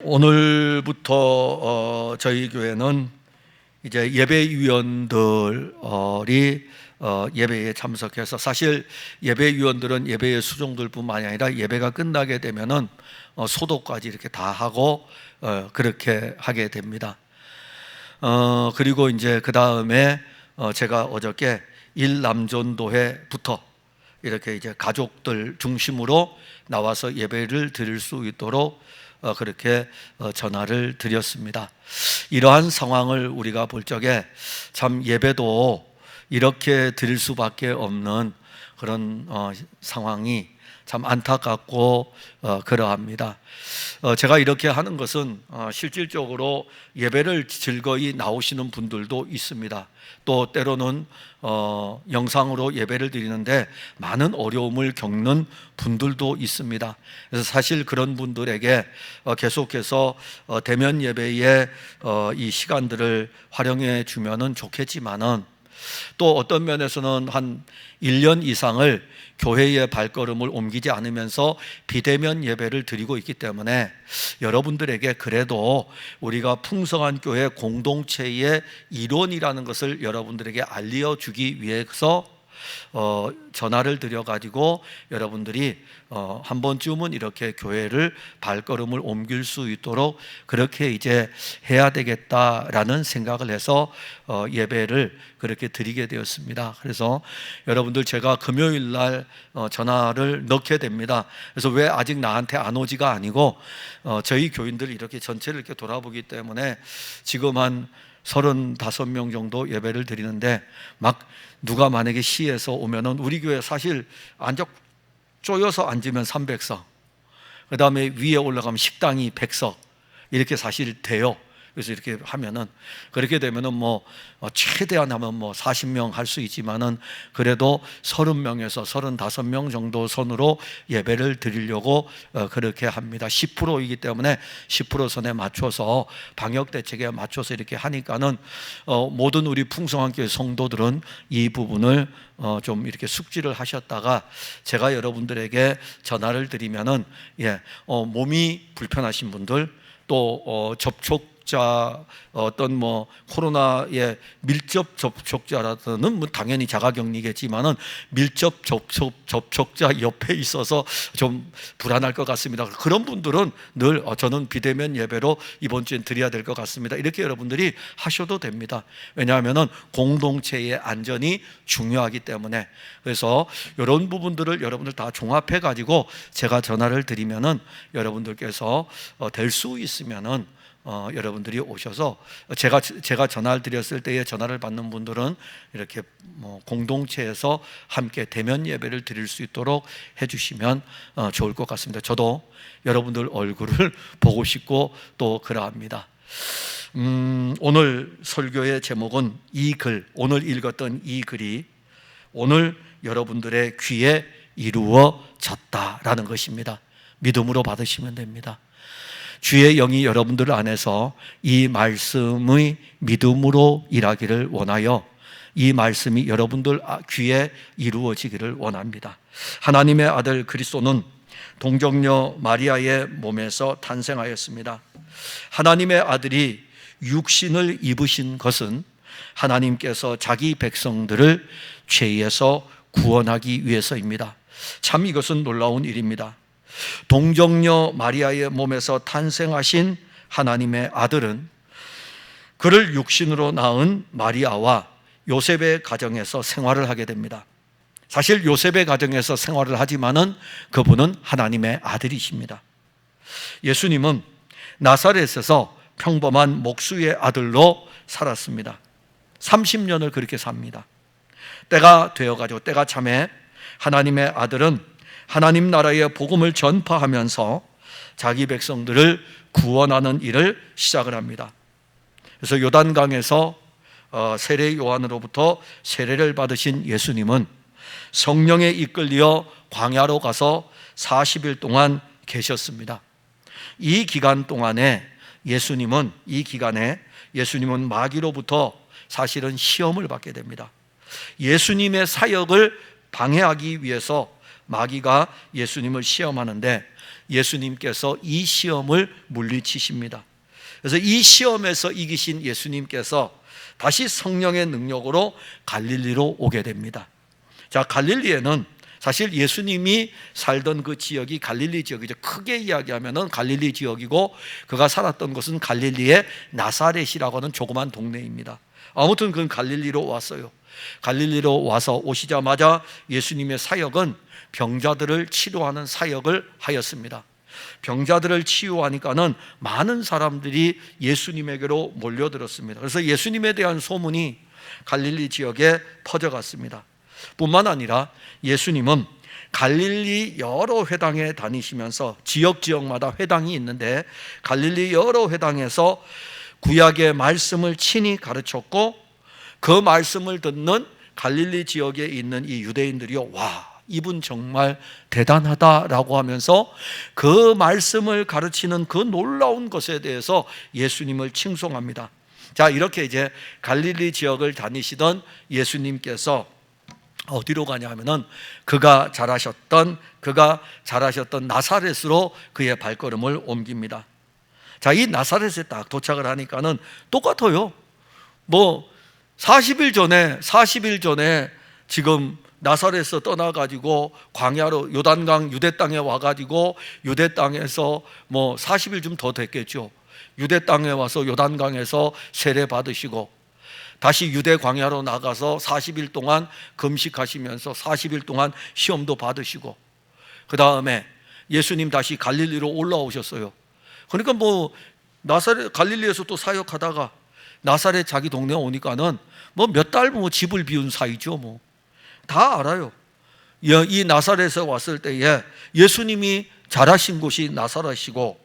오늘부터 저희 교회는 이제 예배위원들이 예배에 참석해서, 사실 예배위원들은 예배의 수종들뿐만이 아니라 예배가 끝나게 되면은 소독까지 이렇게 다 하고 그렇게 하게 됩니다. 그리고 이제 그 다음에 제가 어저께 일남전도회부터 이렇게 이제 가족들 중심으로 나와서 예배를 드릴 수 있도록 그렇게 전화를 드렸습니다. 이러한 상황을 우리가 볼 적에 참 예배도 이렇게 드릴 수밖에 없는 그런 상황이 참 안타깝고 그러합니다. 제가 이렇게 하는 것은 실질적으로 예배를 즐거이 나오시는 분들도 있습니다. 또 때로는 영상으로 예배를 드리는데 많은 어려움을 겪는 분들도 있습니다. 그래서 사실 그런 분들에게 계속해서 대면 예배의 이 시간들을 활용해 주면은 좋겠지만은, 또 어떤 면에서는 한 1년 이상을 교회의 발걸음을 옮기지 않으면서 비대면 예배를 드리고 있기 때문에 여러분들에게 그래도 우리가 풍성한 교회 공동체의 일원이라는 것을 여러분들에게 알려주기 위해서 전화를 드려가지고 여러분들이 한 번쯤은 이렇게 교회를 발걸음을 옮길 수 있도록 그렇게 이제 해야 되겠다라는 생각을 해서 예배를 그렇게 드리게 되었습니다. 그래서 여러분들, 제가 금요일 날 전화를 넣게 됩니다. 그래서 왜 아직 나한테 안 오지가 아니고 저희 교인들 이렇게 전체를 이렇게 돌아보기 때문에 지금 한 35명 정도 예배를 드리는데, 막 누가 만약에 시에서 오면은 우리 교회 사실 쪼여서 앉으면 300석, 그 다음에 위에 올라가면 식당이 100석 이렇게 사실 돼요. 그래서 이렇게 하면은, 그렇게 되면은 최대한 하면 40명 할 수 있지만은 그래도 30명에서 35명 정도 선으로 예배를 드리려고 그렇게 합니다. 10%이기 때문에 10% 선에 맞춰서, 방역 대책에 맞춰서 이렇게 하니까는 모든 우리 풍성한 교회 성도들은 이 부분을 좀 이렇게 숙지를 하셨다가 제가 여러분들에게 전화를 드리면은 몸이 불편하신 분들, 또 어떤 코로나의 밀접 접촉자라서는 당연히 자가격리겠지만은 밀접 접촉자 옆에 있어서 좀 불안할 것 같습니다. 그런 분들은 늘 저는 비대면 예배로 이번 주엔 드려야 될 것 같습니다, 이렇게 여러분들이 하셔도 됩니다. 왜냐하면은 공동체의 안전이 중요하기 때문에. 그래서 이런 부분들을 여러분들 다 종합해 가지고 제가 전화를 드리면은 여러분들께서 될 수 있으면은 여러분들이 오셔서, 제가 전화를 드렸을 때에 전화를 받는 분들은 이렇게 공동체에서 함께 대면 예배를 드릴 수 있도록 해주시면 좋을 것 같습니다. 저도 여러분들 얼굴을 보고 싶고 또 그러합니다. 오늘 설교의 제목은 오늘 읽었던 이 글이 오늘 여러분들의 귀에 이루어졌다라는 것입니다. 믿음으로 받으시면 됩니다. 주의 영이 여러분들 안에서 이 말씀의 믿음으로 일하기를 원하여 이 말씀이 여러분들 귀에 이루어지기를 원합니다. 하나님의 아들 그리스도는 동정녀 마리아의 몸에서 탄생하였습니다. 하나님의 아들이 육신을 입으신 것은 하나님께서 자기 백성들을 죄에서 구원하기 위해서입니다. 참 이것은 놀라운 일입니다. 동정녀 마리아의 몸에서 탄생하신 하나님의 아들은 그를 육신으로 낳은 마리아와 요셉의 가정에서 생활을 하게 됩니다. 사실 요셉의 가정에서 생활을 하지만은 그분은 하나님의 아들이십니다. 예수님은 나사렛에서 평범한 목수의 아들로 살았습니다. 30년을 그렇게 삽니다. 때가 되어가지고, 때가 참에 하나님의 아들은 하나님 나라의 복음을 전파하면서 자기 백성들을 구원하는 일을 시작을 합니다. 그래서 요단강에서 세례 요한으로부터 세례를 받으신 예수님은 성령에 이끌려 광야로 가서 40일 동안 계셨습니다. 이 기간에 예수님은 마귀로부터 사실은 시험을 받게 됩니다. 예수님의 사역을 방해하기 위해서 마귀가 예수님을 시험하는데 예수님께서 이 시험을 물리치십니다. 그래서 이 시험에서 이기신 예수님께서 다시 성령의 능력으로 갈릴리로 오게 됩니다. 자, 갈릴리에는 사실 예수님이 살던 그 지역이 갈릴리 지역이죠. 크게 이야기하면은 갈릴리 지역이고, 그가 살았던 곳은 갈릴리의 나사렛이라고 하는 조그만 동네입니다. 아무튼 그는 갈릴리로 왔어요. 갈릴리로 와서 오시자마자 예수님의 사역은 병자들을 치료하는 사역을 하였습니다. 병자들을 치유하니까는 많은 사람들이 예수님에게로 몰려들었습니다. 그래서 예수님에 대한 소문이 갈릴리 지역에 퍼져갔습니다. 뿐만 아니라 예수님은 갈릴리 여러 회당에 다니시면서, 지역마다 회당이 있는데 갈릴리 여러 회당에서 구약의 말씀을 친히 가르쳤고, 그 말씀을 듣는 갈릴리 지역에 있는 이 유대인들이요, 와, 이분 정말 대단하다라고 하면서 그 말씀을 가르치는 그 놀라운 것에 대해서 예수님을 칭송합니다. 자, 이렇게 이제 갈릴리 지역을 다니시던 예수님께서 어디로 가냐 하면은 그가 자라셨던 나사렛으로 그의 발걸음을 옮깁니다. 자, 이 나사렛에 딱 도착을 하니까는 똑같아요. 뭐 40일 전에 지금 나사렛에서 떠나가지고 광야로 요단강 유대 땅에 와가지고, 유대 땅에서 뭐 40일 좀 더 됐겠죠. 유대 땅에 와서 요단강에서 세례 받으시고, 다시 유대 광야로 나가서 40일 동안 금식하시면서 40일 동안 시험도 받으시고, 그 다음에 예수님 다시 갈릴리로 올라오셨어요. 그러니까 뭐 나사렛 갈릴리에서 또 사역하다가 나사렛 자기 동네에 오니까는 뭐 몇 달 뭐 집을 비운 사이죠. 뭐 다 알아요. 이 나사렛에 왔을 때에 예수님이 자라신 곳이 나사렛이고,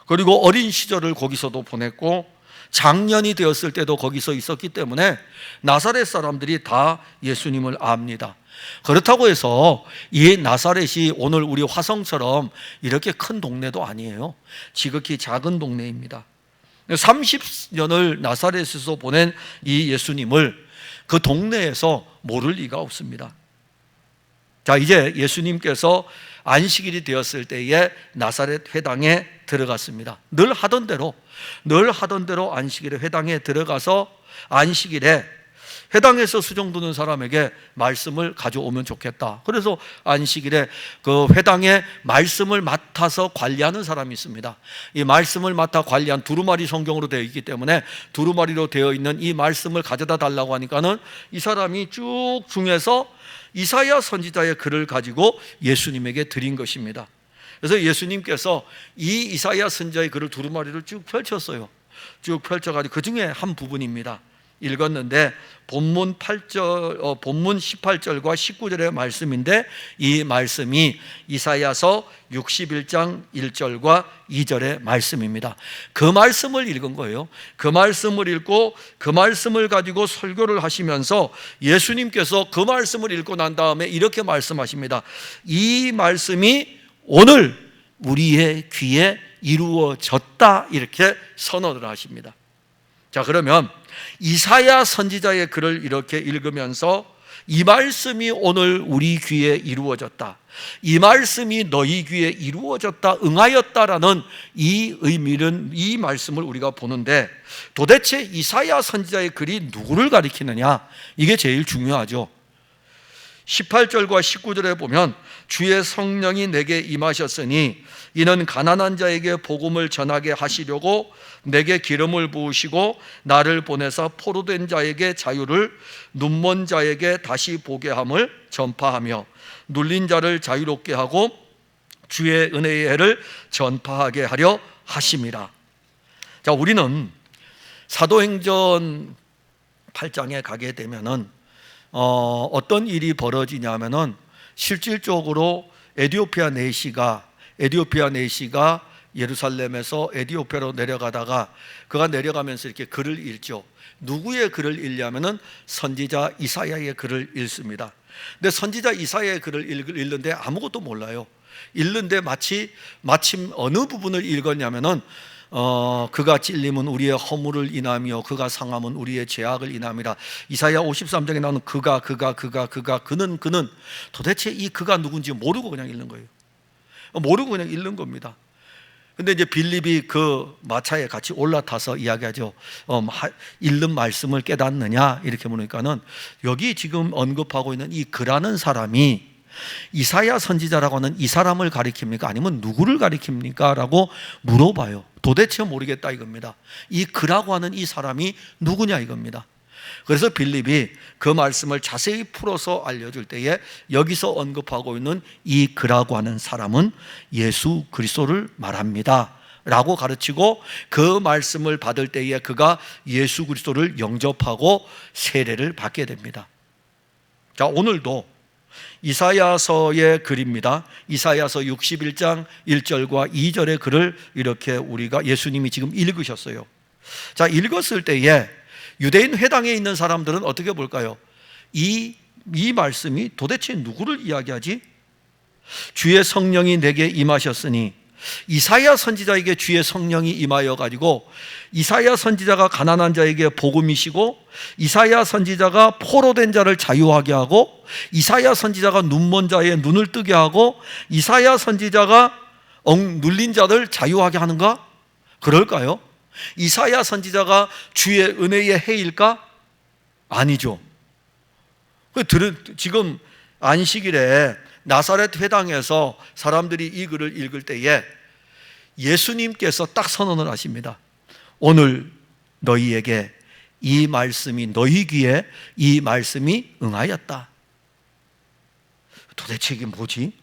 그리고 어린 시절을 거기서도 보냈고, 장년이 되었을 때도 거기서 있었기 때문에 나사렛 사람들이 다 예수님을 압니다. 그렇다고 해서 이 나사렛이 오늘 우리 화성처럼 이렇게 큰 동네도 아니에요. 지극히 작은 동네입니다. 30년을 나사렛에서 보낸 이 예수님을 그 동네에서 모를 리가 없습니다. 자, 이제 예수님께서 안식일이 되었을 때에 나사렛 회당에 들어갔습니다. 늘 하던 대로 안식일에 회당에 들어가서 안식일에 회당에서 수종 두는 사람에게 말씀을 가져오면 좋겠다. 그래서 안식일에 그 회당에 말씀을 맡아서 관리하는 사람이 있습니다. 이 말씀을 맡아 관리한, 두루마리 성경으로 되어 있기 때문에 두루마리로 되어 있는 이 말씀을 가져다 달라고 하니까는 이 사람이 쭉 중에서 이사야 선지자의 글을 가지고 예수님에게 드린 것입니다. 그래서 예수님께서 이 이사야 선지자의 글을 두루마리를 쭉 펼쳤어요. 쭉 펼쳐가지고 그 중에 한 부분입니다. 읽었는데 본문 18절과 19절의 말씀인데, 이 말씀이 이사야서 61장 1절과 2절의 말씀입니다. 그 말씀을 읽은 거예요. 그 말씀을 읽고 그 말씀을 가지고 설교를 하시면서 예수님께서 그 말씀을 읽고 난 다음에 이렇게 말씀하십니다. 이 말씀이 오늘 우리의 귀에 이루어졌다, 이렇게 선언을 하십니다. 자, 그러면 이사야 선지자의 글을 이렇게 읽으면서 이 말씀이 오늘 우리 귀에 이루어졌다, 이 말씀이 너희 귀에 이루어졌다, 응하였다라는 이 의미는, 이 말씀을 우리가 보는데, 도대체 이사야 선지자의 글이 누구를 가리키느냐, 이게 제일 중요하죠. 18절과 19절에 보면 주의 성령이 내게 임하셨으니 이는 가난한 자에게 복음을 전하게 하시려고 내게 기름을 부으시고 나를 보내사 포로된 자에게 자유를, 눈먼 자에게 다시 보게 함을 전파하며 눌린 자를 자유롭게 하고 주의 은혜의 해를 전파하게 하려 하심이라. 자, 우리는 사도행전 8장에 가게 되면은 어떤 일이 벌어지냐면은 실질적으로 에디오피아 내시가 예루살렘에서 에디오피아로 내려가다가 그가 내려가면서 이렇게 글을 읽죠. 누구의 글을 읽냐면은 선지자 이사야의 글을 읽습니다. 근데 선지자 이사야의 글을 읽는데 아무것도 몰라요. 읽는데 마침 어느 부분을 읽었냐면은 그가 찔림은 우리의 허물을 인하며 그가 상함은 우리의 죄악을 인함이라. 이사야 53장에 나오는 그는 도대체 이 그가 누군지 모르고 그냥 읽는 거예요. 모르고 그냥 읽는 겁니다. 근데 이제 빌립이 그 마차에 같이 올라타서 이야기하죠. 읽는 말씀을 깨닫느냐 이렇게 물으니까는 여기 지금 언급하고 있는 이 그라는 사람이 이사야 선지자라고 하는 이 사람을 가리킵니까? 아니면 누구를 가리킵니까? 라고 물어봐요. 도대체 모르겠다 이겁니다. 이 그라고 하는 이 사람이 누구냐 이겁니다. 그래서 빌립이 그 말씀을 자세히 풀어서 알려줄 때에 여기서 언급하고 있는 이 그라고 하는 사람은 예수 그리스도를 말합니다 라고 가르치고, 그 말씀을 받을 때에 그가 예수 그리스도를 영접하고 세례를 받게 됩니다. 자, 오늘도 이사야서의 글입니다. 이사야서 61장 1절과 2절의 글을 이렇게 우리가 예수님이 지금 읽으셨어요. 자, 읽었을 때에 유대인 회당에 있는 사람들은 어떻게 볼까요? 이 말씀이 도대체 누구를 이야기하지? 주의 성령이 내게 임하셨으니, 이사야 선지자에게 주의 성령이 임하여 가지고 이사야 선지자가 가난한 자에게 복음이시고, 이사야 선지자가 포로된 자를 자유하게 하고, 이사야 선지자가 눈먼 자의 눈을 뜨게 하고, 이사야 선지자가 눌린 자들 자유하게 하는가? 그럴까요? 이사야 선지자가 주의 은혜의 해일까? 아니죠. 지금 안식일에 나사렛 회당에서 사람들이 이 글을 읽을 때에 예수님께서 딱 선언을 하십니다. 오늘 너희에게 이 말씀이, 너희 귀에 이 말씀이 응하였다. 도대체 이게 뭐지?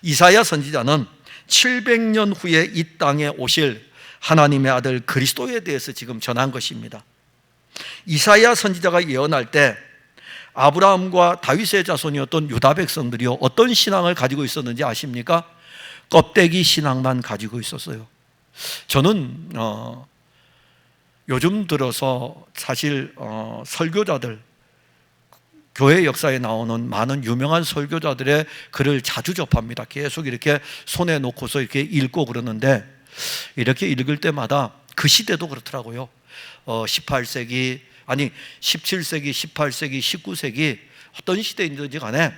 이사야 선지자는 700년 후에 이 땅에 오실 하나님의 아들 그리스도에 대해서 지금 전한 것입니다. 이사야 선지자가 예언할 때 아브라함과 다윗의 자손이었던 유다 백성들이요, 어떤 신앙을 가지고 있었는지 아십니까? 껍데기 신앙만 가지고 있었어요. 저는 요즘 들어서 사실 설교자들, 교회 역사에 나오는 많은 유명한 설교자들의 글을 자주 접합니다. 계속 이렇게 손에 놓고서 이렇게 읽고 그러는데, 이렇게 읽을 때마다 그 시대도 그렇더라고요. 17세기, 18세기, 19세기 어떤 시대인지 간에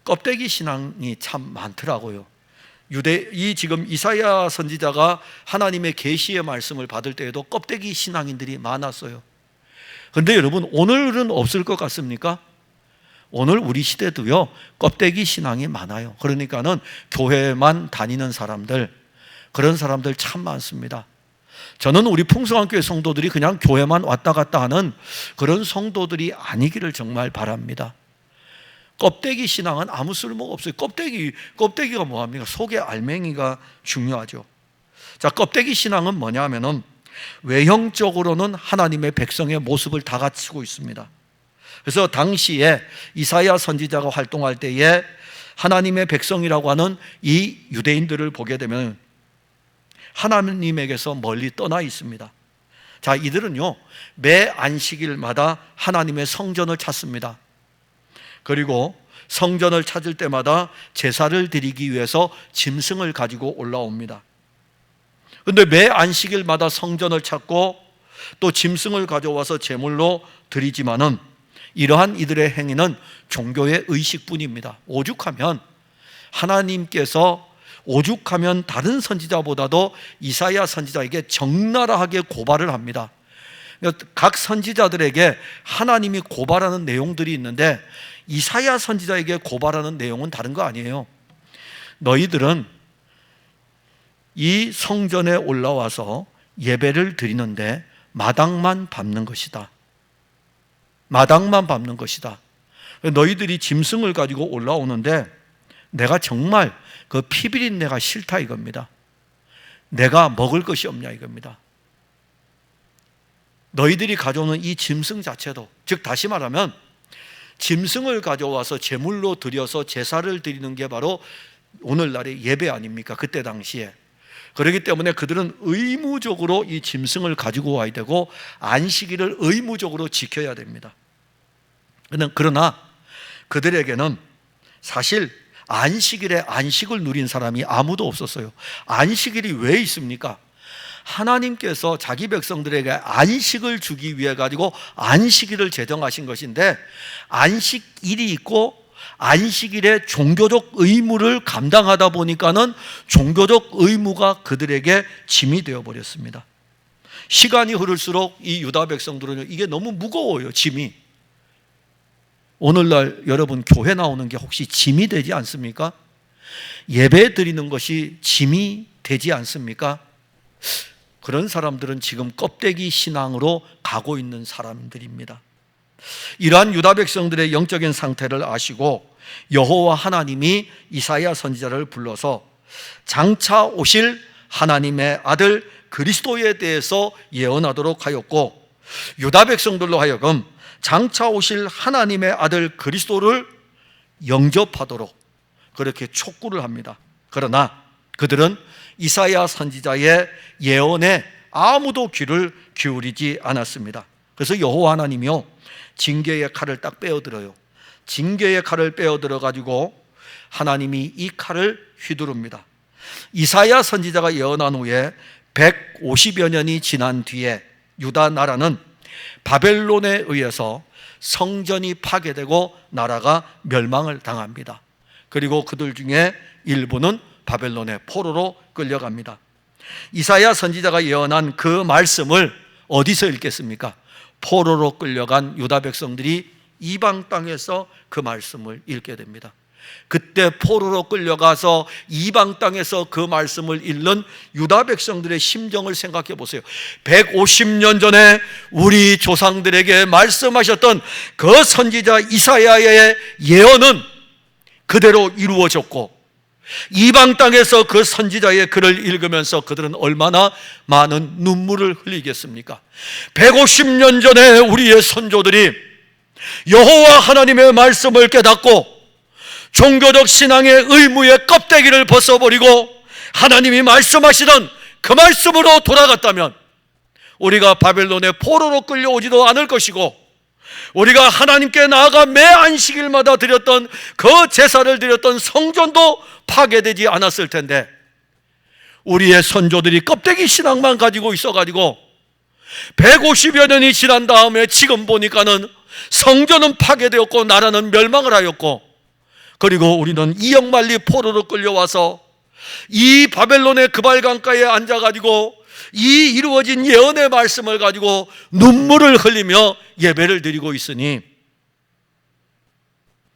껍데기 신앙이 참 많더라고요. 지금 이사야 선지자가 하나님의 계시의 말씀을 받을 때에도 껍데기 신앙인들이 많았어요. 그런데 여러분, 오늘은 없을 것 같습니까? 오늘 우리 시대도요, 껍데기 신앙이 많아요. 그러니까는 교회만 다니는 사람들, 그런 사람들 참 많습니다. 저는 우리 풍성한교회 성도들이 그냥 교회만 왔다 갔다 하는 그런 성도들이 아니기를 정말 바랍니다. 껍데기 신앙은 아무 쓸모가 없어요. 껍데기가 뭐합니까? 속의 알맹이가 중요하죠. 자, 껍데기 신앙은 뭐냐 하면은 외형적으로는 하나님의 백성의 모습을 다 갖추고 있습니다. 그래서 당시에 이사야 선지자가 활동할 때에 하나님의 백성이라고 하는 이 유대인들을 보게 되면 하나님에게서 멀리 떠나 있습니다. 자, 이들은요, 매 안식일마다 하나님의 성전을 찾습니다. 그리고 성전을 찾을 때마다 제사를 드리기 위해서 짐승을 가지고 올라옵니다. 그런데 매 안식일마다 성전을 찾고 또 짐승을 가져와서 제물로 드리지만은 이러한 이들의 행위는 종교의 의식뿐입니다. 오죽하면 다른 선지자보다도 이사야 선지자에게 적나라하게 고발을 합니다. 각 선지자들에게 하나님이 고발하는 내용들이 있는데 이사야 선지자에게 고발하는 내용은 다른 거 아니에요. 너희들은 이 성전에 올라와서 예배를 드리는데 마당만 밟는 것이다. 마당만 밟는 것이다. 너희들이 짐승을 가지고 올라오는데 내가 정말 그 피비린내가 싫다 이겁니다. 내가 먹을 것이 없냐 이겁니다. 너희들이 가져오는 이 짐승 자체도, 즉 다시 말하면 짐승을 가져와서 제물로 드려서 제사를 드리는 게 바로 오늘날의 예배 아닙니까? 그때 당시에. 그렇기 때문에 그들은 의무적으로 이 짐승을 가지고 와야 되고 안식일을 의무적으로 지켜야 됩니다. 그러나 그들에게는 사실 안식일에 안식을 누린 사람이 아무도 없었어요. 안식일이 왜 있습니까? 하나님께서 자기 백성들에게 안식을 주기 위해 가지고 안식일을 제정하신 것인데, 안식일이 있고 안식일의 종교적 의무를 감당하다 보니까는 종교적 의무가 그들에게 짐이 되어버렸습니다. 시간이 흐를수록 이 유다 백성들은 이게 너무 무거워요, 짐이. 오늘날 여러분 교회 나오는 게 혹시 짐이 되지 않습니까? 예배 드리는 것이 짐이 되지 않습니까? 그런 사람들은 지금 껍데기 신앙으로 가고 있는 사람들입니다. 이러한 유다 백성들의 영적인 상태를 아시고 여호와 하나님이 이사야 선지자를 불러서 장차 오실 하나님의 아들 그리스도에 대해서 예언하도록 하였고, 유다 백성들로 하여금 장차 오실 하나님의 아들 그리스도를 영접하도록 그렇게 촉구를 합니다. 그러나 그들은 이사야 선지자의 예언에 아무도 귀를 기울이지 않았습니다. 그래서 여호와 하나님이요, 징계의 칼을 딱 빼어들어요. 징계의 칼을 빼어들어 가지고 하나님이 이 칼을 휘두릅니다. 이사야 선지자가 예언한 후에 150여 년이 지난 뒤에 유다 나라는 바벨론에 의해서 성전이 파괴되고 나라가 멸망을 당합니다. 그리고 그들 중에 일부는 바벨론의 포로로 끌려갑니다. 이사야 선지자가 예언한 그 말씀을 어디서 읽겠습니까? 포로로 끌려간 유다 백성들이 이방 땅에서 그 말씀을 읽게 됩니다. 그때 포로로 끌려가서 이방 땅에서 그 말씀을 읽는 유다 백성들의 심정을 생각해 보세요. 150년 전에 우리 조상들에게 말씀하셨던 그 선지자 이사야의 예언은 그대로 이루어졌고, 이방 땅에서 그 선지자의 글을 읽으면서 그들은 얼마나 많은 눈물을 흘리겠습니까? 150년 전에 우리의 선조들이 여호와 하나님의 말씀을 깨닫고 종교적 신앙의 의무의 껍데기를 벗어버리고 하나님이 말씀하시던 그 말씀으로 돌아갔다면 우리가 바벨론의 포로로 끌려오지도 않을 것이고, 우리가 하나님께 나아가 매 안식일마다 드렸던 그 제사를 드렸던 성전도 파괴되지 않았을 텐데, 우리의 선조들이 껍데기 신앙만 가지고 있어가지고 150여 년이 지난 다음에 지금 보니까는 성전은 파괴되었고 나라는 멸망을 하였고, 그리고 우리는 이역만리 포로로 끌려와서 이 바벨론의 그발강가에 앉아가지고 이 이루어진 예언의 말씀을 가지고 눈물을 흘리며 예배를 드리고 있으니,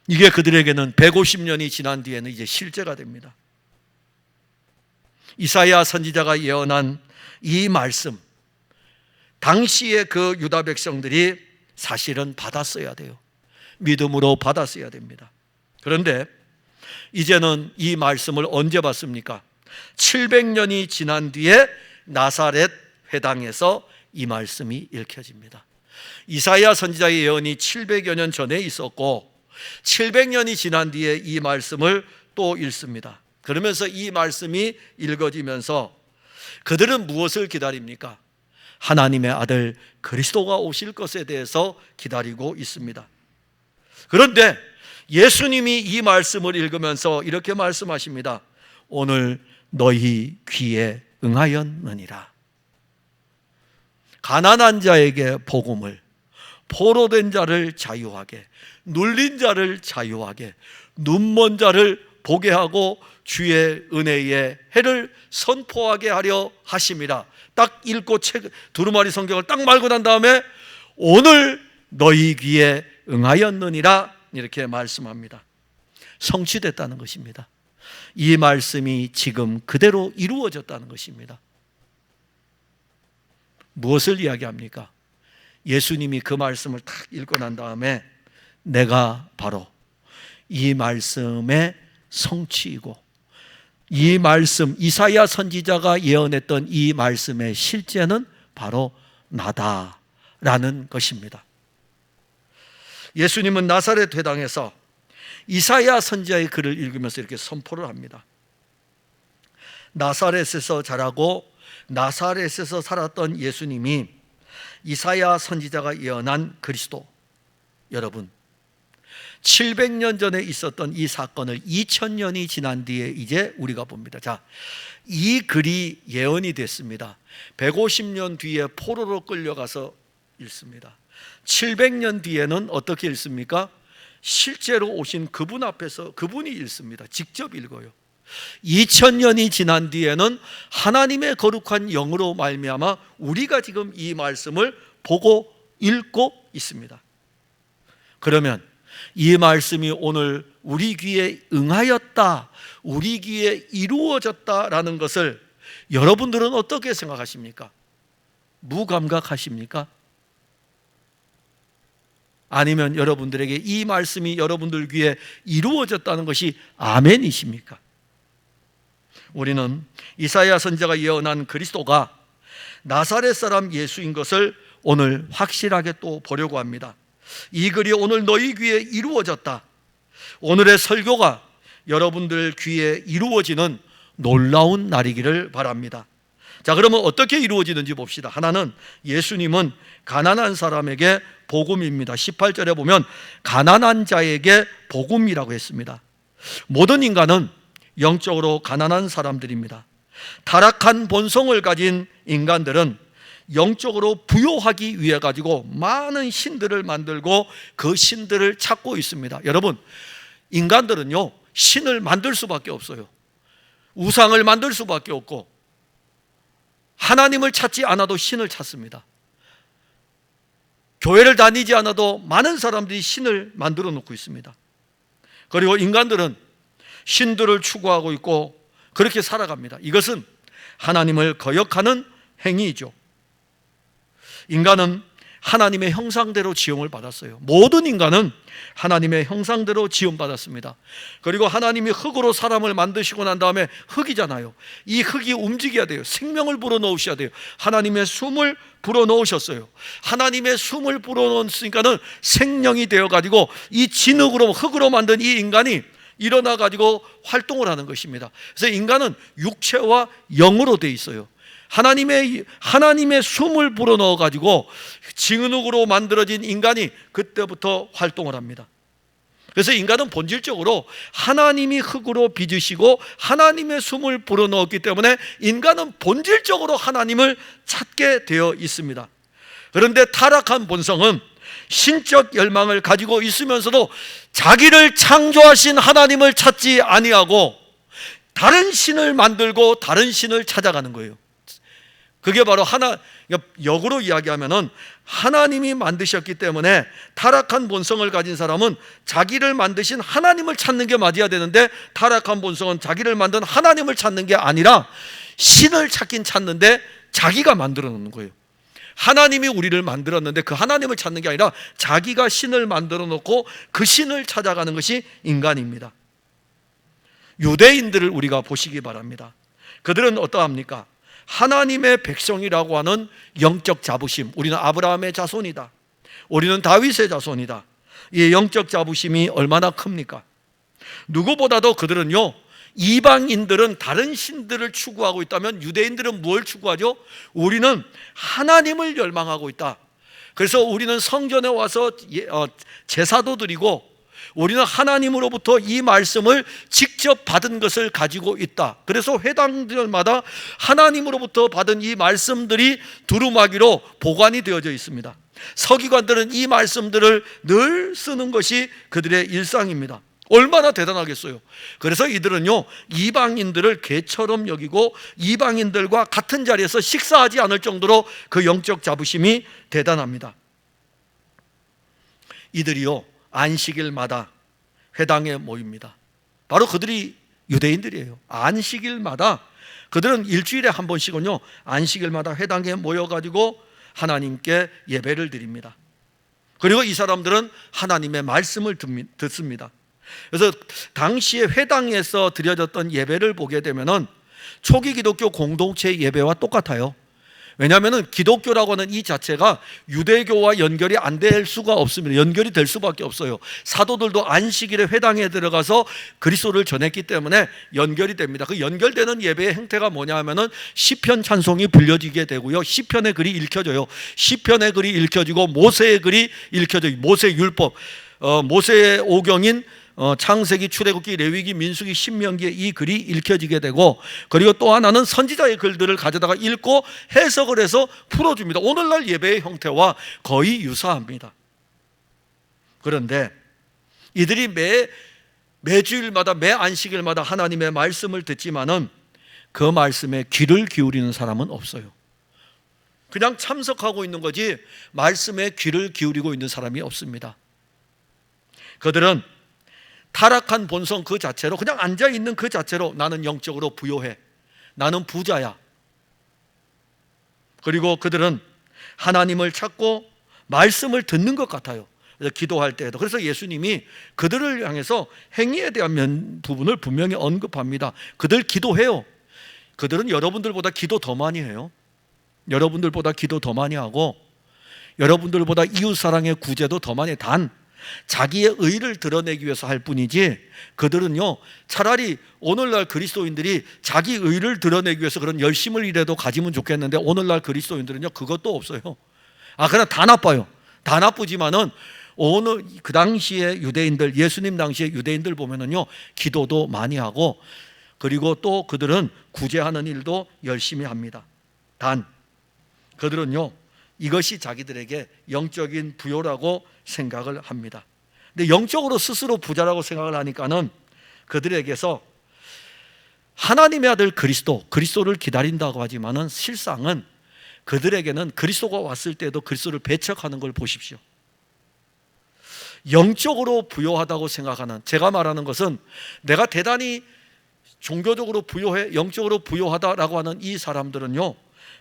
이게 그들에게는 150년이 지난 뒤에는 이제 실제가 됩니다. 이사야 선지자가 예언한 이 말씀, 당시의 그 유다 백성들이 사실은 받았어야 돼요. 믿음으로 받았어야 됩니다. 그런데 이제는 이 말씀을 언제 받습니까? 700년이 지난 뒤에 나사렛 회당에서 이 말씀이 읽혀집니다. 이사야 선지자의 예언이 700여 년 전에 있었고 700년이 지난 뒤에 이 말씀을 또 읽습니다. 그러면서 이 말씀이 읽어지면서 그들은 무엇을 기다립니까? 하나님의 아들 그리스도가 오실 것에 대해서 기다리고 있습니다. 그런데 예수님이 이 말씀을 읽으면서 이렇게 말씀하십니다. 오늘 너희 귀에 응하였느니라. 가난한 자에게 복음을, 포로된 자를 자유하게, 눌린 자를 자유하게, 눈먼 자를 보게 하고 주의 은혜의 해를 선포하게 하려 하심이라. 딱 읽고 두루마리 성경을 딱 말고 난 다음에 오늘 너희 귀에 응하였느니라 이렇게 말씀합니다. 성취됐다는 것입니다. 이 말씀이 지금 그대로 이루어졌다는 것입니다. 무엇을 이야기합니까? 예수님이 그 말씀을 딱 읽고 난 다음에 내가 바로 이 말씀의 성취이고 이 말씀, 이사야 선지자가 예언했던 이 말씀의 실제는 바로 나다라는 것입니다. 예수님은 나사렛 회당에서 이사야 선지자의 글을 읽으면서 이렇게 선포를 합니다. 나사렛에서 자라고 나사렛에서 살았던 예수님이 이사야 선지자가 예언한 그리스도, 여러분 700년 전에 있었던 이 사건을 2000년이 지난 뒤에 이제 우리가 봅니다. 자, 이 글이 예언이 됐습니다. 150년 뒤에 포로로 끌려가서 읽습니다. 700년 뒤에는 어떻게 읽습니까? 실제로 오신 그분 앞에서 그분이 읽습니다. 직접 읽어요. 2000년이 지난 뒤에는 하나님의 거룩한 영으로 말미암아 우리가 지금 이 말씀을 보고 읽고 있습니다. 그러면 이 말씀이 오늘 우리 귀에 응하였다, 우리 귀에 이루어졌다라는 것을 여러분들은 어떻게 생각하십니까? 무감각하십니까? 아니면 여러분들에게 이 말씀이 여러분들 귀에 이루어졌다는 것이 아멘이십니까? 우리는 이사야 선지자가 예언한 그리스도가 나사렛 사람 예수인 것을 오늘 확실하게 또 보려고 합니다. 이 글이 오늘 너희 귀에 이루어졌다. 오늘의 설교가 여러분들 귀에 이루어지는 놀라운 날이기를 바랍니다. 자, 그러면 어떻게 이루어지는지 봅시다. 하나는 예수님은 가난한 사람에게 복음입니다. 18절에 보면 가난한 자에게 복음이라고 했습니다. 모든 인간은 영적으로 가난한 사람들입니다. 타락한 본성을 가진 인간들은 영적으로 부요하기 위해 가지고 많은 신들을 만들고 그 신들을 찾고 있습니다. 여러분, 인간들은요, 신을 만들 수밖에 없어요. 우상을 만들 수밖에 없고 하나님을 찾지 않아도 신을 찾습니다. 교회를 다니지 않아도 많은 사람들이 신을 만들어 놓고 있습니다. 그리고 인간들은 신들을 추구하고 있고 그렇게 살아갑니다. 이것은 하나님을 거역하는 행위이죠. 인간은 하나님의 형상대로 지음을 받았어요. 모든 인간은 하나님의 형상대로 지음받았습니다. 그리고 하나님이 흙으로 사람을 만드시고 난 다음에 흙이잖아요. 이 흙이 움직여야 돼요. 생명을 불어넣으셔야 돼요. 하나님의 숨을 불어넣으셨어요. 하나님의 숨을 불어넣으니까는 생명이 되어가지고 이 진흙으로 흙으로 만든 이 인간이 일어나가지고 활동을 하는 것입니다. 그래서 인간은 육체와 영으로 되어 있어요. 하나님의 숨을 불어넣어 가지고 진흙으로 만들어진 인간이 그때부터 활동을 합니다. 그래서 인간은 본질적으로 하나님이 흙으로 빚으시고 하나님의 숨을 불어넣었기 때문에 인간은 본질적으로 하나님을 찾게 되어 있습니다. 그런데 타락한 본성은 신적 열망을 가지고 있으면서도 자기를 창조하신 하나님을 찾지 아니하고 다른 신을 만들고 다른 신을 찾아가는 거예요. 그게 바로 역으로 이야기하면은 하나님이 만드셨기 때문에 타락한 본성을 가진 사람은 자기를 만드신 하나님을 찾는 게 맞아야 되는데 타락한 본성은 자기를 만든 하나님을 찾는 게 아니라 신을 찾긴 찾는데 자기가 만들어 놓는 거예요. 하나님이 우리를 만들었는데 그 하나님을 찾는 게 아니라 자기가 신을 만들어 놓고 그 신을 찾아가는 것이 인간입니다. 유대인들을 우리가 보시기 바랍니다. 그들은 어떠합니까? 하나님의 백성이라고 하는 영적 자부심, 우리는 아브라함의 자손이다, 우리는 다윗의 자손이다, 이 영적 자부심이 얼마나 큽니까? 누구보다도 그들은요, 이방인들은 다른 신들을 추구하고 있다면 유대인들은 뭘 추구하죠? 우리는 하나님을 열망하고 있다. 그래서 우리는 성전에 와서 제사도 드리고 우리는 하나님으로부터 이 말씀을 직접 받은 것을 가지고 있다. 그래서 회당들마다 하나님으로부터 받은 이 말씀들이 두루마기로 보관이 되어져 있습니다. 서기관들은 이 말씀들을 늘 쓰는 것이 그들의 일상입니다. 얼마나 대단하겠어요. 그래서 이들은요, 이방인들을 개처럼 여기고 이방인들과 같은 자리에서 식사하지 않을 정도로 그 영적 자부심이 대단합니다. 이들이요, 안식일마다 회당에 모입니다. 바로 그들이 유대인들이에요. 안식일마다 그들은 일주일에 한 번씩은요, 안식일마다 회당에 모여가지고 하나님께 예배를 드립니다. 그리고 이 사람들은 하나님의 말씀을 듣습니다. 그래서 당시에 회당에서 드려졌던 예배를 보게 되면은 초기 기독교 공동체 예배와 똑같아요. 왜냐하면 기독교라고 하는 이 자체가 유대교와 연결이 안 될 수가 없습니다. 연결이 될 수밖에 없어요. 사도들도 안식일에 회당에 들어가서 그리스도를 전했기 때문에 연결이 됩니다. 그 연결되는 예배의 행태가 뭐냐 하면은 시편 찬송이 불려지게 되고요, 시편의 글이 읽혀져요. 시편의 글이 읽혀지고 모세의 글이 읽혀져요. 모세 율법, 모세의 오경인 창세기, 출애굽기, 레위기, 민수기, 신명기에 이 글이 읽혀지게 되고, 그리고 또 하나는 선지자의 글들을 가져다가 읽고 해석을 해서 풀어줍니다. 오늘날 예배의 형태와 거의 유사합니다. 그런데 이들이 매주일마다 매 안식일마다 하나님의 말씀을 듣지만은 그 말씀에 귀를 기울이는 사람은 없어요. 그냥 참석하고 있는 거지 말씀에 귀를 기울이고 있는 사람이 없습니다. 그들은 타락한 본성 그 자체로, 그냥 앉아있는 그 자체로 나는 영적으로 부요해, 나는 부자야. 그리고 그들은 하나님을 찾고 말씀을 듣는 것 같아요. 그래서 기도할 때에도. 그래서 예수님이 그들을 향해서 행위에 대한 부분을 분명히 언급합니다. 그들 기도해요. 그들은 여러분들보다 기도 더 많이 해요. 여러분들보다 기도 더 많이 하고 여러분들보다 이웃사랑의 구제도 더 많이, 단 자기의 의를 드러내기 위해서 할 뿐이지, 그들은요 차라리 오늘날 그리스도인들이 자기 의를 드러내기 위해서 그런 열심을 이라도 가지면 좋겠는데, 오늘날 그리스도인들은요 그것도 없어요. 그냥 다 나빠요. 다 나쁘지만은 오늘 그 당시에 유대인들, 예수님 당시에 유대인들 보면은요 기도도 많이 하고, 그리고 또 그들은 구제하는 일도 열심히 합니다. 단 그들은요 이것이 자기들에게 영적인 부요라고 생각을 합니다. 근데 영적으로 스스로 부자라고 생각을 하니까는 그들에게서 하나님의 아들 그리스도를 기다린다고 하지만은 실상은 그들에게는 그리스도가 왔을 때도 그리스도를 배척하는 걸 보십시오. 영적으로 부요하다고 생각하는, 제가 말하는 것은 내가 대단히 종교적으로 부요해, 영적으로 부요하다라고 하는 이 사람들은요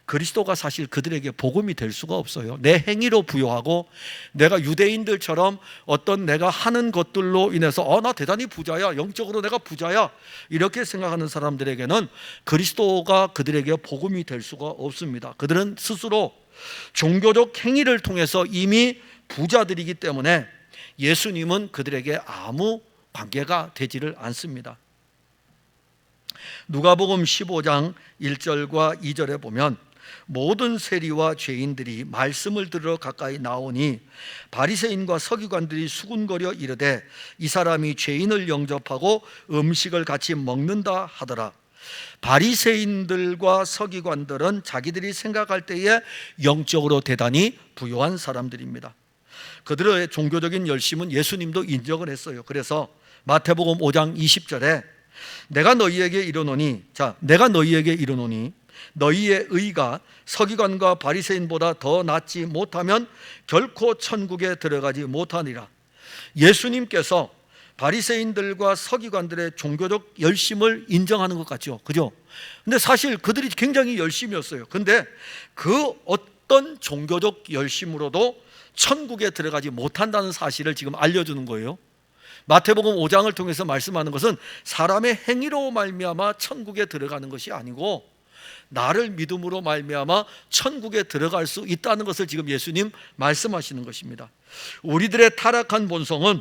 그리스도가 사실 그들에게 복음이 될 수가 없어요. 내 행위로 부요하고 내가 유대인들처럼 어떤 내가 하는 것들로 인해서 나 대단히 부자야, 영적으로 내가 부자야, 이렇게 생각하는 사람들에게는 그리스도가 그들에게 복음이 될 수가 없습니다. 그들은 스스로 종교적 행위를 통해서 이미 부자들이기 때문에 예수님은 그들에게 아무 관계가 되지를 않습니다. 누가복음 15장 1절과 2절에 보면 모든 세리와 죄인들이 말씀을 들으러 가까이 나오니 바리새인과 서기관들이 수군거려 이르되 이 사람이 죄인을 영접하고 음식을 같이 먹는다 하더라. 바리새인들과 서기관들은 자기들이 생각할 때에 영적으로 대단히 부요한 사람들입니다. 그들의 종교적인 열심은 예수님도 인정을 했어요. 그래서 마태복음 5장 20절에 내가 너희에게 이르노니 너희의 의가 서기관과 바리새인보다 더 낫지 못하면 결코 천국에 들어가지 못하니라. 예수님께서 바리새인들과 서기관들의 종교적 열심을 인정하는 것 같죠, 그죠? 근데 사실 그들이 굉장히 열심이었어요. 근데 그 어떤 종교적 열심으로도 천국에 들어가지 못한다는 사실을 지금 알려주는 거예요. 마태복음 5장을 통해서 말씀하는 것은 사람의 행위로 말미암아 천국에 들어가는 것이 아니고 나를 믿음으로 말미암아 천국에 들어갈 수 있다는 것을 지금 예수님 말씀하시는 것입니다. 우리들의 타락한 본성은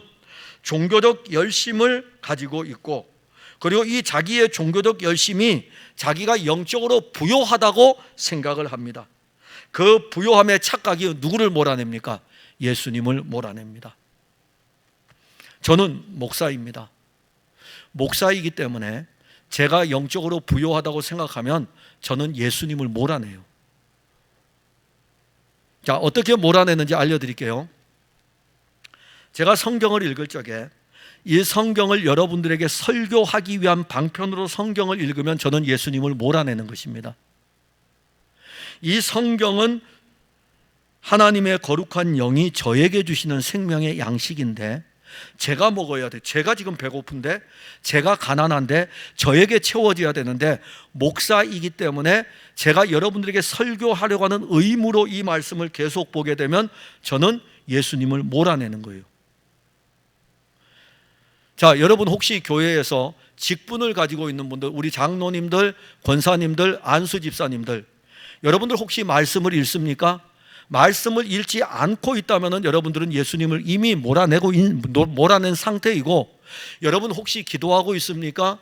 종교적 열심을 가지고 있고, 그리고 이 자기의 종교적 열심이 자기가 영적으로 부요하다고 생각을 합니다. 그 부요함의 착각이 누구를 몰아냅니까? 예수님을 몰아냅니다. 저는 목사입니다. 목사이기 때문에 제가 영적으로 부요하다고 생각하면 저는 예수님을 몰아내요. 자, 어떻게 몰아내는지 알려드릴게요. 제가 성경을 읽을 적에 이 성경을 여러분들에게 설교하기 위한 방편으로 성경을 읽으면 저는 예수님을 몰아내는 것입니다. 이 성경은 하나님의 거룩한 영이 저에게 주시는 생명의 양식인데 제가 먹어야 돼. 제가 지금 배고픈데, 제가 가난한데 저에게 채워져야 되는데, 목사이기 때문에 제가 여러분들에게 설교하려고 하는 의무로 이 말씀을 계속 보게 되면 저는 예수님을 몰아내는 거예요. 자, 여러분 혹시 교회에서 직분을 가지고 있는 분들, 우리 장로님들, 권사님들, 안수 집사님들, 여러분들 혹시 말씀을 읽습니까? 말씀을 읽지 않고 있다면 여러분들은 예수님을 이미 몰아낸 상태이고, 여러분 혹시 기도하고 있습니까?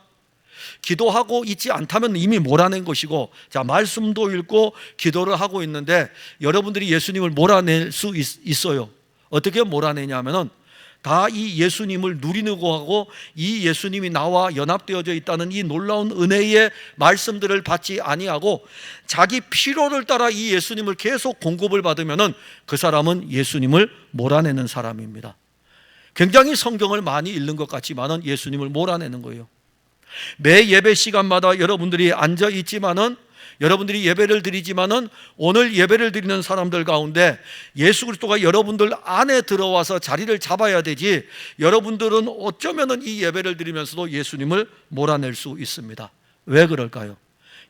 기도하고 있지 않다면 이미 몰아낸 것이고, 자, 말씀도 읽고 기도를 하고 있는데 여러분들이 예수님을 몰아낼 수 있어요. 어떻게 몰아내냐면은 다 이 예수님을 누리려고 하고 이 예수님이 나와 연합되어져 있다는 이 놀라운 은혜의 말씀들을 받지 아니하고 자기 필요를 따라 이 예수님을 계속 공급을 받으면은 그 사람은 예수님을 몰아내는 사람입니다. 굉장히 성경을 많이 읽는 것 같지만은 예수님을 몰아내는 거예요. 매 예배 시간마다 여러분들이 앉아 있지만은, 여러분들이 예배를 드리지만은, 오늘 예배를 드리는 사람들 가운데 예수 그리스도가 여러분들 안에 들어와서 자리를 잡아야 되지, 여러분들은 어쩌면은 이 예배를 드리면서도 예수님을 몰아낼 수 있습니다. 왜 그럴까요?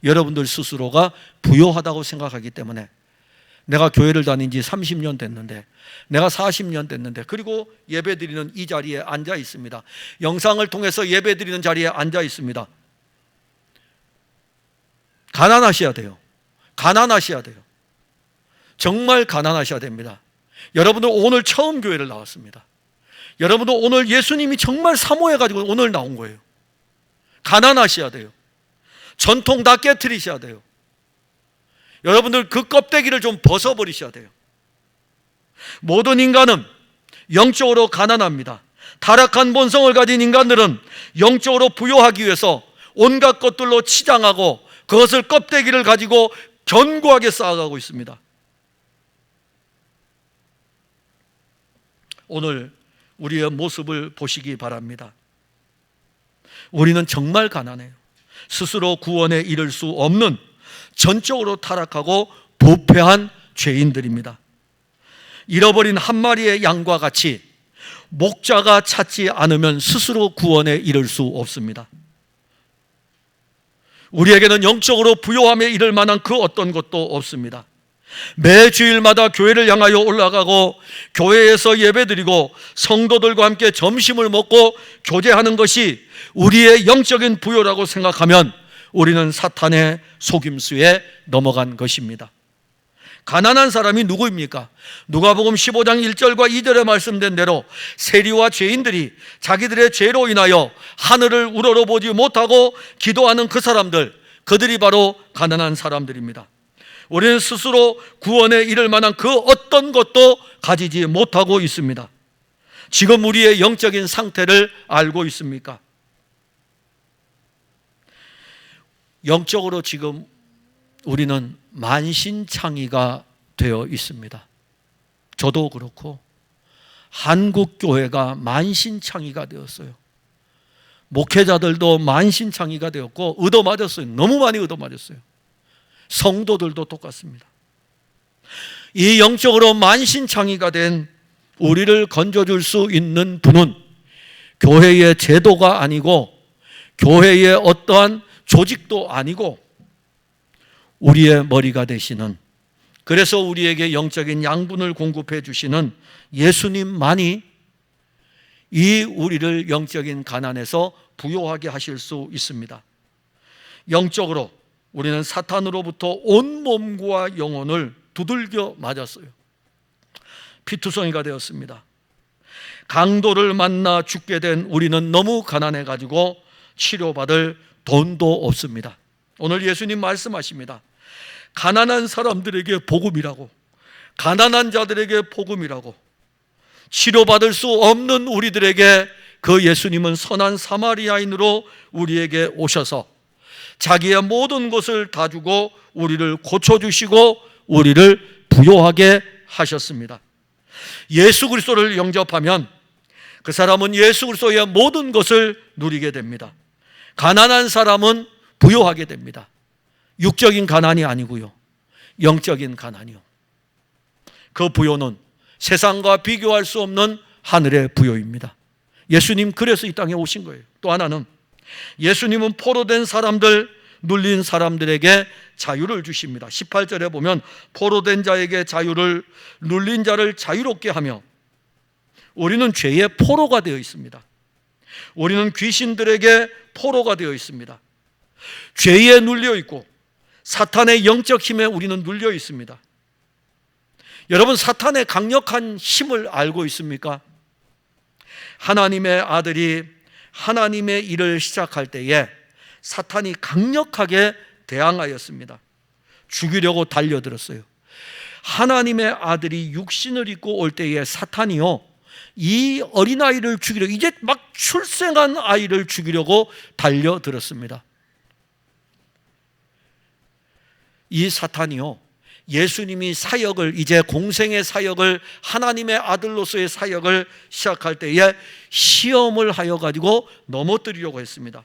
여러분들 스스로가 부요하다고 생각하기 때문에. 내가 교회를 다닌 지 30년 됐는데, 내가 40년 됐는데, 그리고 예배 드리는 이 자리에 앉아 있습니다. 영상을 통해서 예배 드리는 자리에 앉아 있습니다. 가난하셔야 돼요. 가난하셔야 돼요. 정말 가난하셔야 됩니다. 여러분들 오늘 처음 교회를 나왔습니다. 여러분들 오늘 예수님이 정말 사모해가지고 오늘 나온 거예요. 가난하셔야 돼요. 전통 다 깨트리셔야 돼요. 여러분들 그 껍데기를 좀 벗어버리셔야 돼요. 모든 인간은 영적으로 가난합니다. 타락한 본성을 가진 인간들은 영적으로 부요하기 위해서 온갖 것들로 치장하고 그것을 껍데기를 가지고 견고하게 쌓아가고 있습니다. 오늘 우리의 모습을 보시기 바랍니다. 우리는 정말 가난해요. 스스로 구원에 이를 수 없는 전적으로 타락하고 부패한 죄인들입니다. 잃어버린 한 마리의 양과 같이 목자가 찾지 않으면 스스로 구원에 이를 수 없습니다. 우리에게는 영적으로 부요함에 이를 만한 그 어떤 것도 없습니다. 매 주일마다 교회를 향하여 올라가고 교회에서 예배드리고 성도들과 함께 점심을 먹고 교제하는 것이 우리의 영적인 부요라고 생각하면 우리는 사탄의 속임수에 넘어간 것입니다. 가난한 사람이 누구입니까? 누가복음 15장 1절과 2절에 말씀된 대로 세리와 죄인들이 자기들의 죄로 인하여 하늘을 우러러보지 못하고 기도하는 그 사람들, 그들이 바로 가난한 사람들입니다. 우리는 스스로 구원에 이를 만한 그 어떤 것도 가지지 못하고 있습니다. 지금 우리의 영적인 상태를 알고 있습니까? 영적으로 지금 우리는 만신창이가 되어 있습니다. 저도 그렇고 한국교회가 만신창이가 되었어요. 목회자들도 만신창이가 되었고 얻어맞았어요. 너무 많이 얻어맞았어요. 성도들도 똑같습니다. 이 영적으로 만신창이가 된 우리를 건져줄 수 있는 분은 교회의 제도가 아니고 교회의 어떠한 조직도 아니고 우리의 머리가 되시는, 그래서 우리에게 영적인 양분을 공급해 주시는 예수님만이 이 우리를 영적인 가난에서 부요하게 하실 수 있습니다. 영적으로 우리는 사탄으로부터 온 몸과 영혼을 두들겨 맞았어요. 피투성이가 되었습니다. 강도를 만나 죽게 된 우리는 너무 가난해가지고 치료받을 돈도 없습니다. 오늘 예수님 말씀하십니다. 가난한 사람들에게 복음이라고, 가난한 자들에게 복음이라고, 치료받을 수 없는 우리들에게 그 예수님은 선한 사마리아인으로 우리에게 오셔서 자기의 모든 것을 다 주고 우리를 고쳐주시고 우리를 부요하게 하셨습니다. 예수 그리스도를 영접하면 그 사람은 예수 그리스도의 모든 것을 누리게 됩니다. 가난한 사람은 부요하게 됩니다. 육적인 가난이 아니고요, 영적인 가난이요. 그 부요는 세상과 비교할 수 없는 하늘의 부요입니다. 예수님 그래서 이 땅에 오신 거예요. 또 하나는 예수님은 포로된 사람들, 눌린 사람들에게 자유를 주십니다. 18절에 보면 포로된 자에게 자유를, 눌린 자를 자유롭게 하며, 우리는 죄의 포로가 되어 있습니다. 우리는 귀신들에게 포로가 되어 있습니다. 죄에 눌려 있고 사탄의 영적 힘에 우리는 눌려 있습니다. 여러분, 사탄의 강력한 힘을 알고 있습니까? 하나님의 아들이 하나님의 일을 시작할 때에 사탄이 강력하게 대항하였습니다. 죽이려고 달려들었어요. 하나님의 아들이 육신을 입고 올 때에 사탄이요, 이 어린아이를 죽이려고, 이제 막 출생한 아이를 죽이려고 달려들었습니다. 이 사탄이요, 예수님이 사역을, 이제 공생의 사역을, 하나님의 아들로서의 사역을 시작할 때에 시험을 하여 가지고 넘어뜨리려고 했습니다.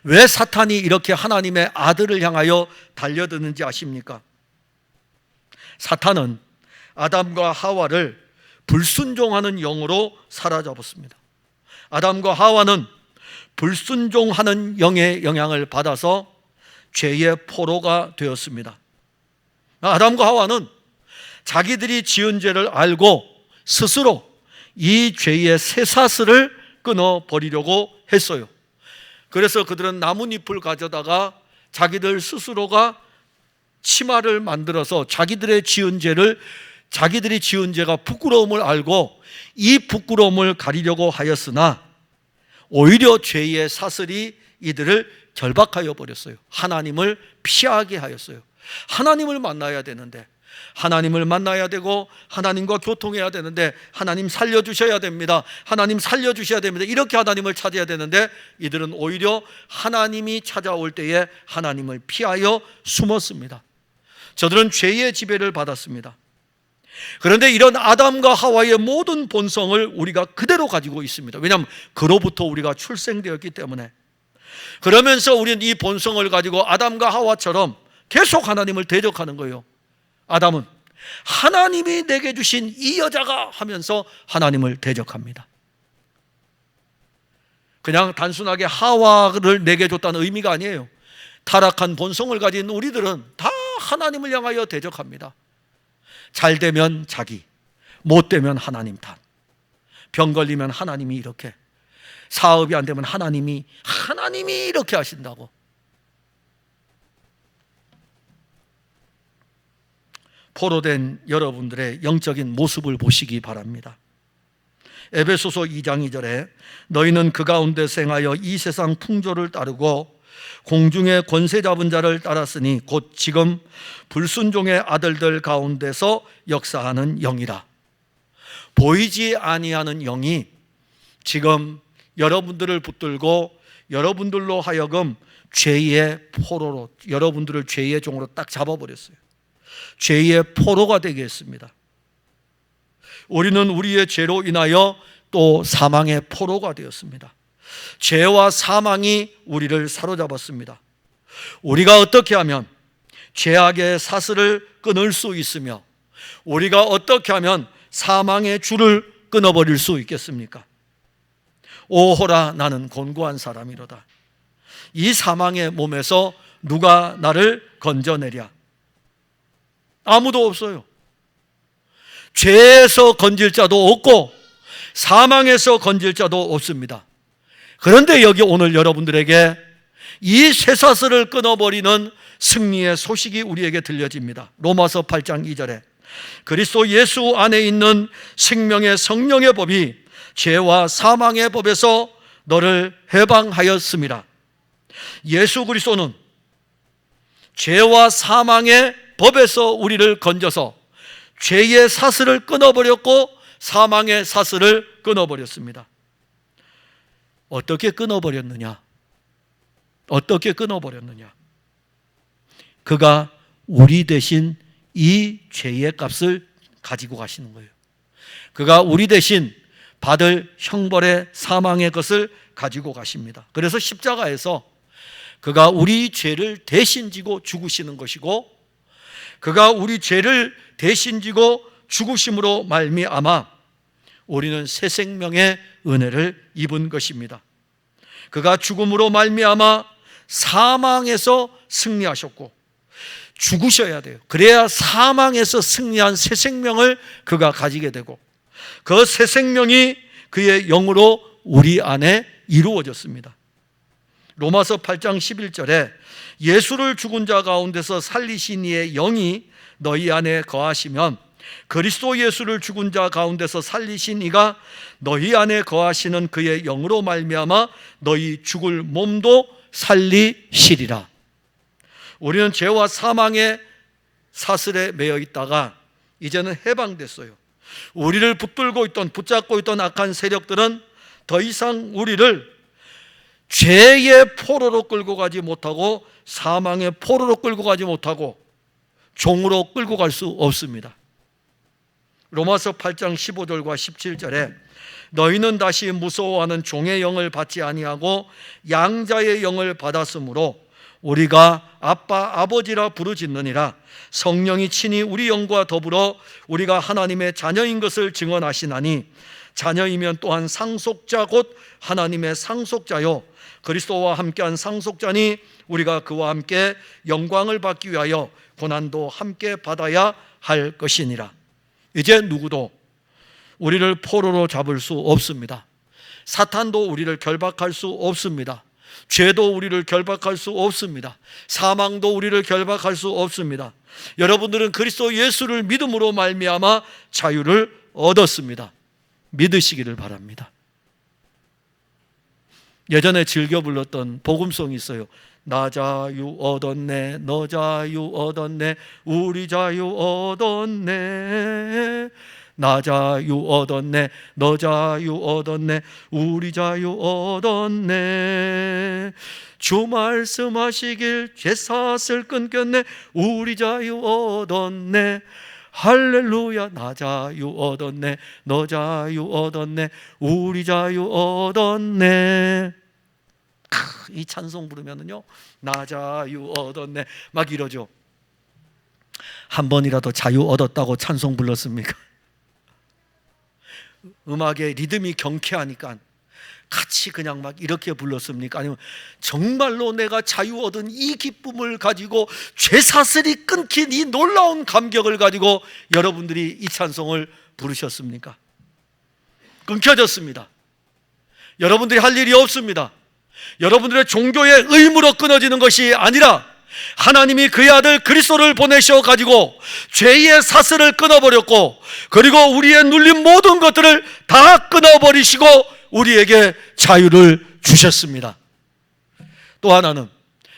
왜 사탄이 이렇게 하나님의 아들을 향하여 달려드는지 아십니까? 사탄은 아담과 하와를 불순종하는 영으로 사로잡았습니다. 아담과 하와는 불순종하는 영의 영향을 받아서 죄의 포로가 되었습니다. 아담과 하와는 자기들이 지은 죄를 알고 스스로 이 죄의 쇠사슬을 끊어버리려고 했어요. 그래서 그들은 나뭇잎을 가져다가 자기들 스스로가 치마를 만들어서 자기들이 지은 죄가 부끄러움을 알고 이 부끄러움을 가리려고 하였으나 오히려 죄의 사슬이 이들을 결박하여 버렸어요. 하나님을 피하게 하였어요. 하나님을 만나야 되는데, 하나님을 만나야 되고 하나님과 교통해야 되는데, 하나님 살려주셔야 됩니다, 하나님 살려주셔야 됩니다, 이렇게 하나님을 찾아야 되는데, 이들은 오히려 하나님이 찾아올 때에 하나님을 피하여 숨었습니다. 저들은 죄의 지배를 받았습니다. 그런데 이런 아담과 하와의 모든 본성을 우리가 그대로 가지고 있습니다. 왜냐하면 그로부터 우리가 출생되었기 때문에. 그러면서 우리는 이 본성을 가지고 아담과 하와처럼 계속 하나님을 대적하는 거예요. 아담은 하나님이 내게 주신 이 여자가 하면서 하나님을 대적합니다. 그냥 단순하게 하와를 내게 줬다는 의미가 아니에요. 타락한 본성을 가진 우리들은 다 하나님을 향하여 대적합니다. 잘 되면 자기, 못 되면 하나님 탓, 병 걸리면 하나님이 이렇게, 사업이 안 되면 하나님이 이렇게 하신다고. 포로된 여러분들의 영적인 모습을 보시기 바랍니다. 에베소서 2장 2절에 너희는 그 가운데서 행하여 이 세상 풍조를 따르고 공중의 권세 잡은 자를 따랐으니 곧 지금 불순종의 아들들 가운데서 역사하는 영이라. 보이지 아니하는 영이 지금 여러분들을 붙들고 여러분들로 하여금 죄의 포로로, 여러분들을 죄의 종으로 딱 잡아버렸어요. 죄의 포로가 되게 했습니다. 우리는 우리의 죄로 인하여 또 사망의 포로가 되었습니다. 죄와 사망이 우리를 사로잡았습니다. 우리가 어떻게 하면 죄악의 사슬을 끊을 수 있으며 우리가 어떻게 하면 사망의 줄을 끊어버릴 수 있겠습니까? 오호라 나는 곤고한 사람이로다. 이 사망의 몸에서 누가 나를 건져내랴? 아무도 없어요. 죄에서 건질 자도 없고 사망에서 건질 자도 없습니다. 그런데 여기 오늘 여러분들에게 이 쇠사슬을 끊어버리는 승리의 소식이 우리에게 들려집니다. 로마서 8장 2절에 그리스도 예수 안에 있는 생명의 성령의 법이 죄와 사망의 법에서 너를 해방하였습니다. 예수 그리스도는 죄와 사망의 법에서 우리를 건져서 죄의 사슬을 끊어버렸고 사망의 사슬을 끊어버렸습니다. 어떻게 끊어버렸느냐? 어떻게 끊어버렸느냐? 그가 우리 대신 이 죄의 값을 가지고 가시는 거예요. 그가 우리 대신 받을 형벌의 사망의 것을 가지고 가십니다. 그래서 십자가에서 그가 우리 죄를 대신 지고 죽으시는 것이고, 그가 우리 죄를 대신 지고 죽으심으로 말미암아 우리는 새 생명의 은혜를 입은 것입니다. 그가 죽음으로 말미암아 사망에서 승리하셨고 죽으셔야 돼요. 그래야 사망에서 승리한 새 생명을 그가 가지게 되고 그 새 생명이 그의 영으로 우리 안에 이루어졌습니다. 로마서 8장 11절에 예수를 죽은 자 가운데서 살리신 이의 영이 너희 안에 거하시면 그리스도 예수를 죽은 자 가운데서 살리신 이가 너희 안에 거하시는 그의 영으로 말미암아 너희 죽을 몸도 살리시리라. 우리는 죄와 사망의 사슬에 매여 있다가 이제는 해방됐어요. 우리를 붙잡고 있던 악한 세력들은 더 이상 우리를 죄의 포로로 끌고 가지 못하고 사망의 포로로 끌고 가지 못하고 종으로 끌고 갈 수 없습니다. 로마서 8장 15절과 17절에 너희는 다시 무서워하는 종의 영을 받지 아니하고 양자의 영을 받았으므로 우리가 아빠 아버지라 부르짖느니라. 성령이 친히 우리 영과 더불어 우리가 하나님의 자녀인 것을 증언하시나니 자녀이면 또한 상속자 곧 하나님의 상속자요 그리스도와 함께한 상속자니 우리가 그와 함께 영광을 받기 위하여 고난도 함께 받아야 할 것이니라. 이제 누구도 우리를 포로로 잡을 수 없습니다. 사탄도 우리를 결박할 수 없습니다. 죄도 우리를 결박할 수 없습니다. 사망도 우리를 결박할 수 없습니다. 여러분들은 그리스도 예수를 믿음으로 말미암아 자유를 얻었습니다. 믿으시기를 바랍니다. 예전에 즐겨 불렀던 복음송이 있어요. 나 자유 얻었네, 너 자유 얻었네, 우리 자유 얻었네. 나 자유 얻었네, 너 자유 얻었네, 우리 자유 얻었네. 주 말씀하시길 죄사슬 끊겼네, 우리 자유 얻었네. 할렐루야. 나 자유 얻었네, 너 자유 얻었네, 우리 자유 얻었네. 이 찬송 부르면은요, 나 자유 얻었네 막 이러죠. 한 번이라도 자유 얻었다고 찬송 불렀습니까? 음악의 리듬이 경쾌하니까 같이 그냥 막 이렇게 불렀습니까? 아니면 정말로 내가 자유 얻은 이 기쁨을 가지고 죄사슬이 끊긴 이 놀라운 감격을 가지고 여러분들이 이 찬송을 부르셨습니까? 끊겨졌습니다. 여러분들이 할 일이 없습니다. 여러분들의 종교의 의무로 끊어지는 것이 아니라 하나님이 그의 아들 그리스도를 보내셔 가지고 죄의 사슬을 끊어버렸고, 그리고 우리의 눌린 모든 것들을 다 끊어버리시고 우리에게 자유를 주셨습니다. 또 하나는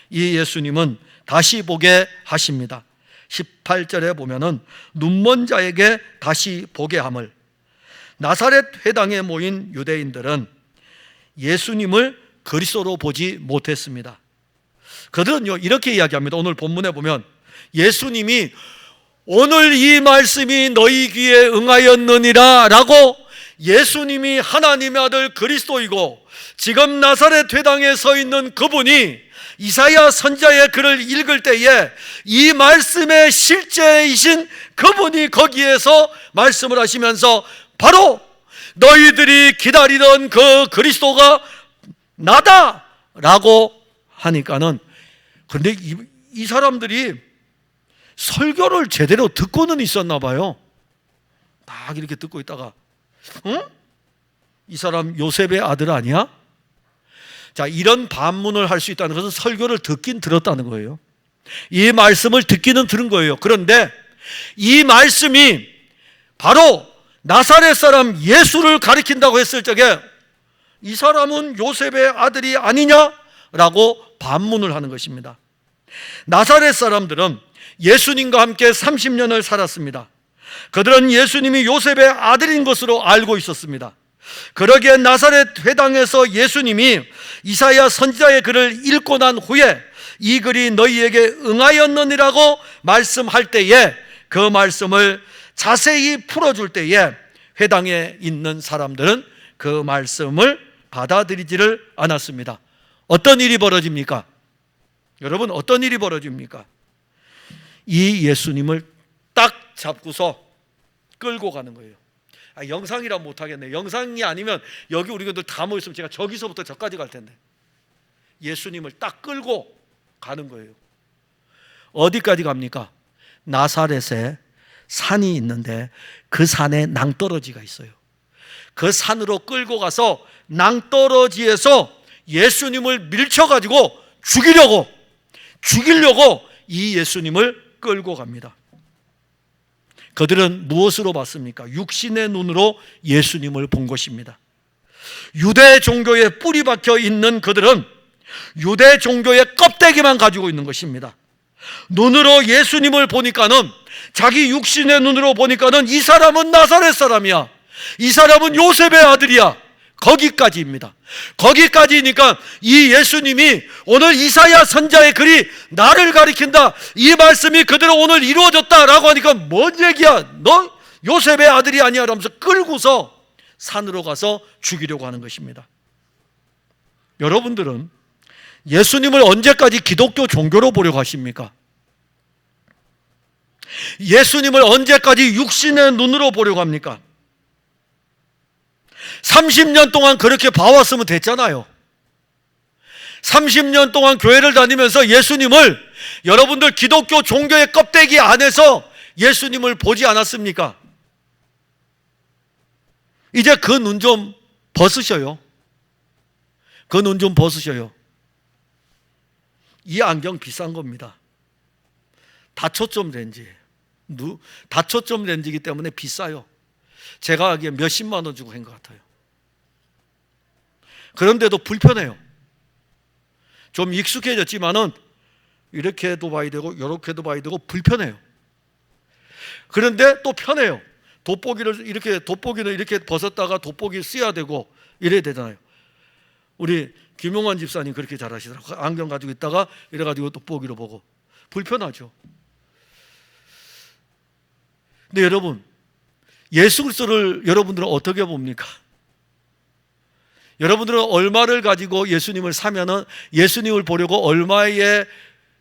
이 예수님은 다시 보게 하십니다. 18절에 보면은 눈먼 자에게 다시 보게 함을. 나사렛 회당에 모인 유대인들은 예수님을 그리스도로 보지 못했습니다. 그들은요 이렇게 이야기합니다. 오늘 본문에 보면 예수님이 오늘 이 말씀이 너희 귀에 응하였느니라 라고, 예수님이 하나님의 아들 그리스도이고 지금 나사렛 회당에 서 있는 그분이 이사야 선지자의 글을 읽을 때에 이 말씀의 실제이신 그분이 거기에서 말씀을 하시면서 바로 너희들이 기다리던 그 그리스도가 나다 라고 하니까는, 그런데 이 사람들이 설교를 제대로 듣고는 있었나 봐요. 막 이렇게 듣고 있다가 응? 이 사람 요셉의 아들 아니야? 자, 이런 반문을 할 수 있다는 것은 설교를 듣긴 들었다는 거예요. 이 말씀을 듣기는 들은 거예요. 그런데 이 말씀이 바로 나사렛 사람 예수를 가리킨다고 했을 적에 이 사람은 요셉의 아들이 아니냐라고 반문을 하는 것입니다. 나사렛 사람들은 예수님과 함께 30년을 살았습니다. 그들은 예수님이 요셉의 아들인 것으로 알고 있었습니다. 그러기에 나사렛 회당에서 예수님이 이사야 선지자의 글을 읽고 난 후에 이 글이 너희에게 응하였느니라고 말씀할 때에 그 말씀을 자세히 풀어줄 때에 회당에 있는 사람들은 그 말씀을 받아들이지를 않았습니다. 어떤 일이 벌어집니까? 여러분, 어떤 일이 벌어집니까? 이 예수님을 딱 잡고서 끌고 가는 거예요. 영상이라 못하겠네. 영상이 아니면 여기 우리 분들 다 모였으면 제가 저기서부터 저까지 갈 텐데, 예수님을 딱 끌고 가는 거예요. 어디까지 갑니까? 나사렛에 산이 있는데 그 산에 낭떠러지가 있어요. 그 산으로 끌고 가서 낭떠러지에서 예수님을 밀쳐가지고 죽이려고 이 예수님을 끌고 갑니다. 그들은 무엇으로 봤습니까? 육신의 눈으로 예수님을 본 것입니다. 유대 종교에 뿌리 박혀 있는 그들은 유대 종교의 껍데기만 가지고 있는 것입니다. 눈으로 예수님을 보니까는, 자기 육신의 눈으로 보니까는 이 사람은 나사렛 사람이야, 이 사람은 요셉의 아들이야. 거기까지입니다. 거기까지니까 이 예수님이 오늘 이사야 선자의 글이 나를 가리킨다, 이 말씀이 그대로 오늘 이루어졌다라고 하니까 뭔 얘기야, 너 요셉의 아들이 아니야 라면서 끌고서 산으로 가서 죽이려고 하는 것입니다. 여러분들은 예수님을 언제까지 기독교 종교로 보려고 하십니까? 예수님을 언제까지 육신의 눈으로 보려고 합니까? 30년 동안 그렇게 봐왔으면 됐잖아요. 30년 동안 교회를 다니면서 예수님을, 여러분들 기독교 종교의 껍데기 안에서 예수님을 보지 않았습니까? 이제 그 눈 좀 벗으셔요. 그 눈 좀 벗으셔요. 이 안경 비싼 겁니다. 다초점 렌즈예요. 다초점 렌즈이기 때문에 비싸요. 제가 하기에 몇십만 원 주고 한 것 같아요. 그런데도 불편해요. 좀 익숙해졌지만은 이렇게도 봐야 되고 이렇게도 봐야 되고 불편해요. 그런데 또 편해요. 돋보기는 이렇게 벗었다가 돋보기 써야 되고 이래야 되잖아요. 우리 김용환 집사님 그렇게 잘하시더라고요. 안경 가지고 있다가 이래가지고 돋보기로 보고 불편하죠. 근데 여러분, 예수 그리스도를 여러분들은 어떻게 봅니까? 여러분들은 얼마를 가지고 예수님을 사면은, 예수님을 보려고 얼마의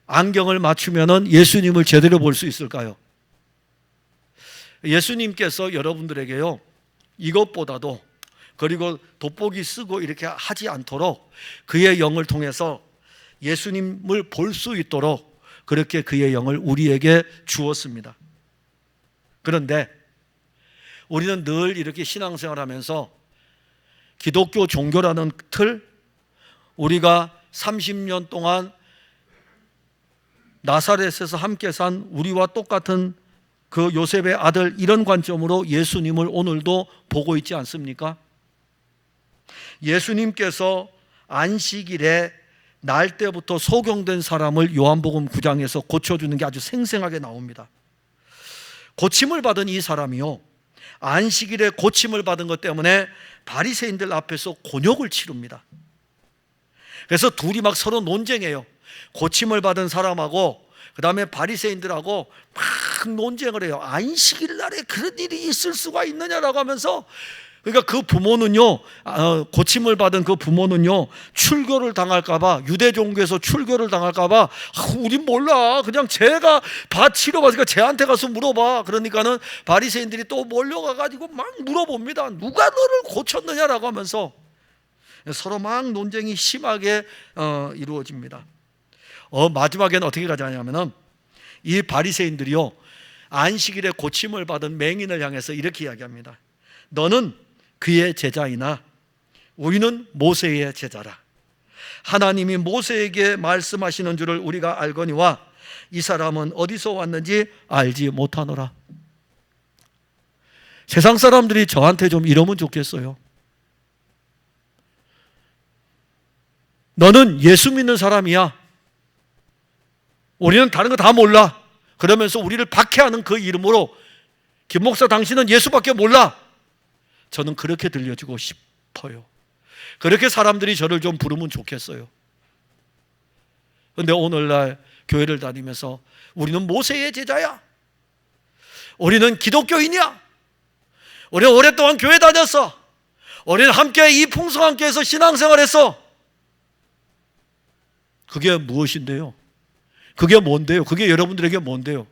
안경을 맞추면은 예수님을 제대로 볼 수 있을까요? 예수님께서 여러분들에게요, 이것보다도, 그리고 돋보기 쓰고 이렇게 하지 않도록 그의 영을 통해서 예수님을 볼 수 있도록 그렇게 그의 영을 우리에게 주었습니다. 그런데 우리는 늘 이렇게 신앙생활 하면서 기독교 종교라는 틀, 우리가 30년 동안 나사렛에서 함께 산 우리와 똑같은 그 요셉의 아들, 이런 관점으로 예수님을 오늘도 보고 있지 않습니까? 예수님께서 안식일에 날 때부터 소경된 사람을 요한복음 9장에서 고쳐주는 게 아주 생생하게 나옵니다. 고침을 받은 이 사람이요, 안식일에 고침을 받은 것 때문에 바리새인들 앞에서 곤욕을 치릅니다. 그래서 둘이 막 서로 논쟁해요. 고침을 받은 사람하고 그 다음에 바리새인들하고 막 논쟁을 해요. 안식일 날에 그런 일이 있을 수가 있느냐라고 하면서, 그러니까 그 부모는요, 고침을 받은 그 부모는요, 출교를 당할까봐, 유대 종교에서 출교를 당할까봐, 우린 몰라, 그냥 쟤가 치료 받으니까 쟤한테 가서 물어봐. 그러니까는 바리새인들이 또 몰려가가지고 막 물어봅니다. 누가 너를 고쳤느냐라고 하면서 서로 막 논쟁이 심하게 이루어집니다. 마지막에는 어떻게 가자냐면은, 이 바리새인들이요, 안식일에 고침을 받은 맹인을 향해서 이렇게 이야기합니다. 너는 그의 제자이나 우리는 모세의 제자라. 하나님이 모세에게 말씀하시는 줄을 우리가 알거니와 이 사람은 어디서 왔는지 알지 못하노라. 세상 사람들이 저한테 좀 이러면 좋겠어요. 너는 예수 믿는 사람이야. 우리는 다른 거 다 몰라. 그러면서 우리를 박해하는 그 이름으로, 김 목사 당신은 예수밖에 몰라. 저는 그렇게 들려주고 싶어요. 그렇게 사람들이 저를 좀 부르면 좋겠어요. 그런데 오늘날 교회를 다니면서 우리는 모세의 제자야, 우리는 기독교인이야, 우리는 오랫동안 교회 다녔어, 우리는 함께 이 풍성한 교회에서 신앙생활했어. 그게 무엇인데요? 그게 뭔데요? 그게 여러분들에게 뭔데요?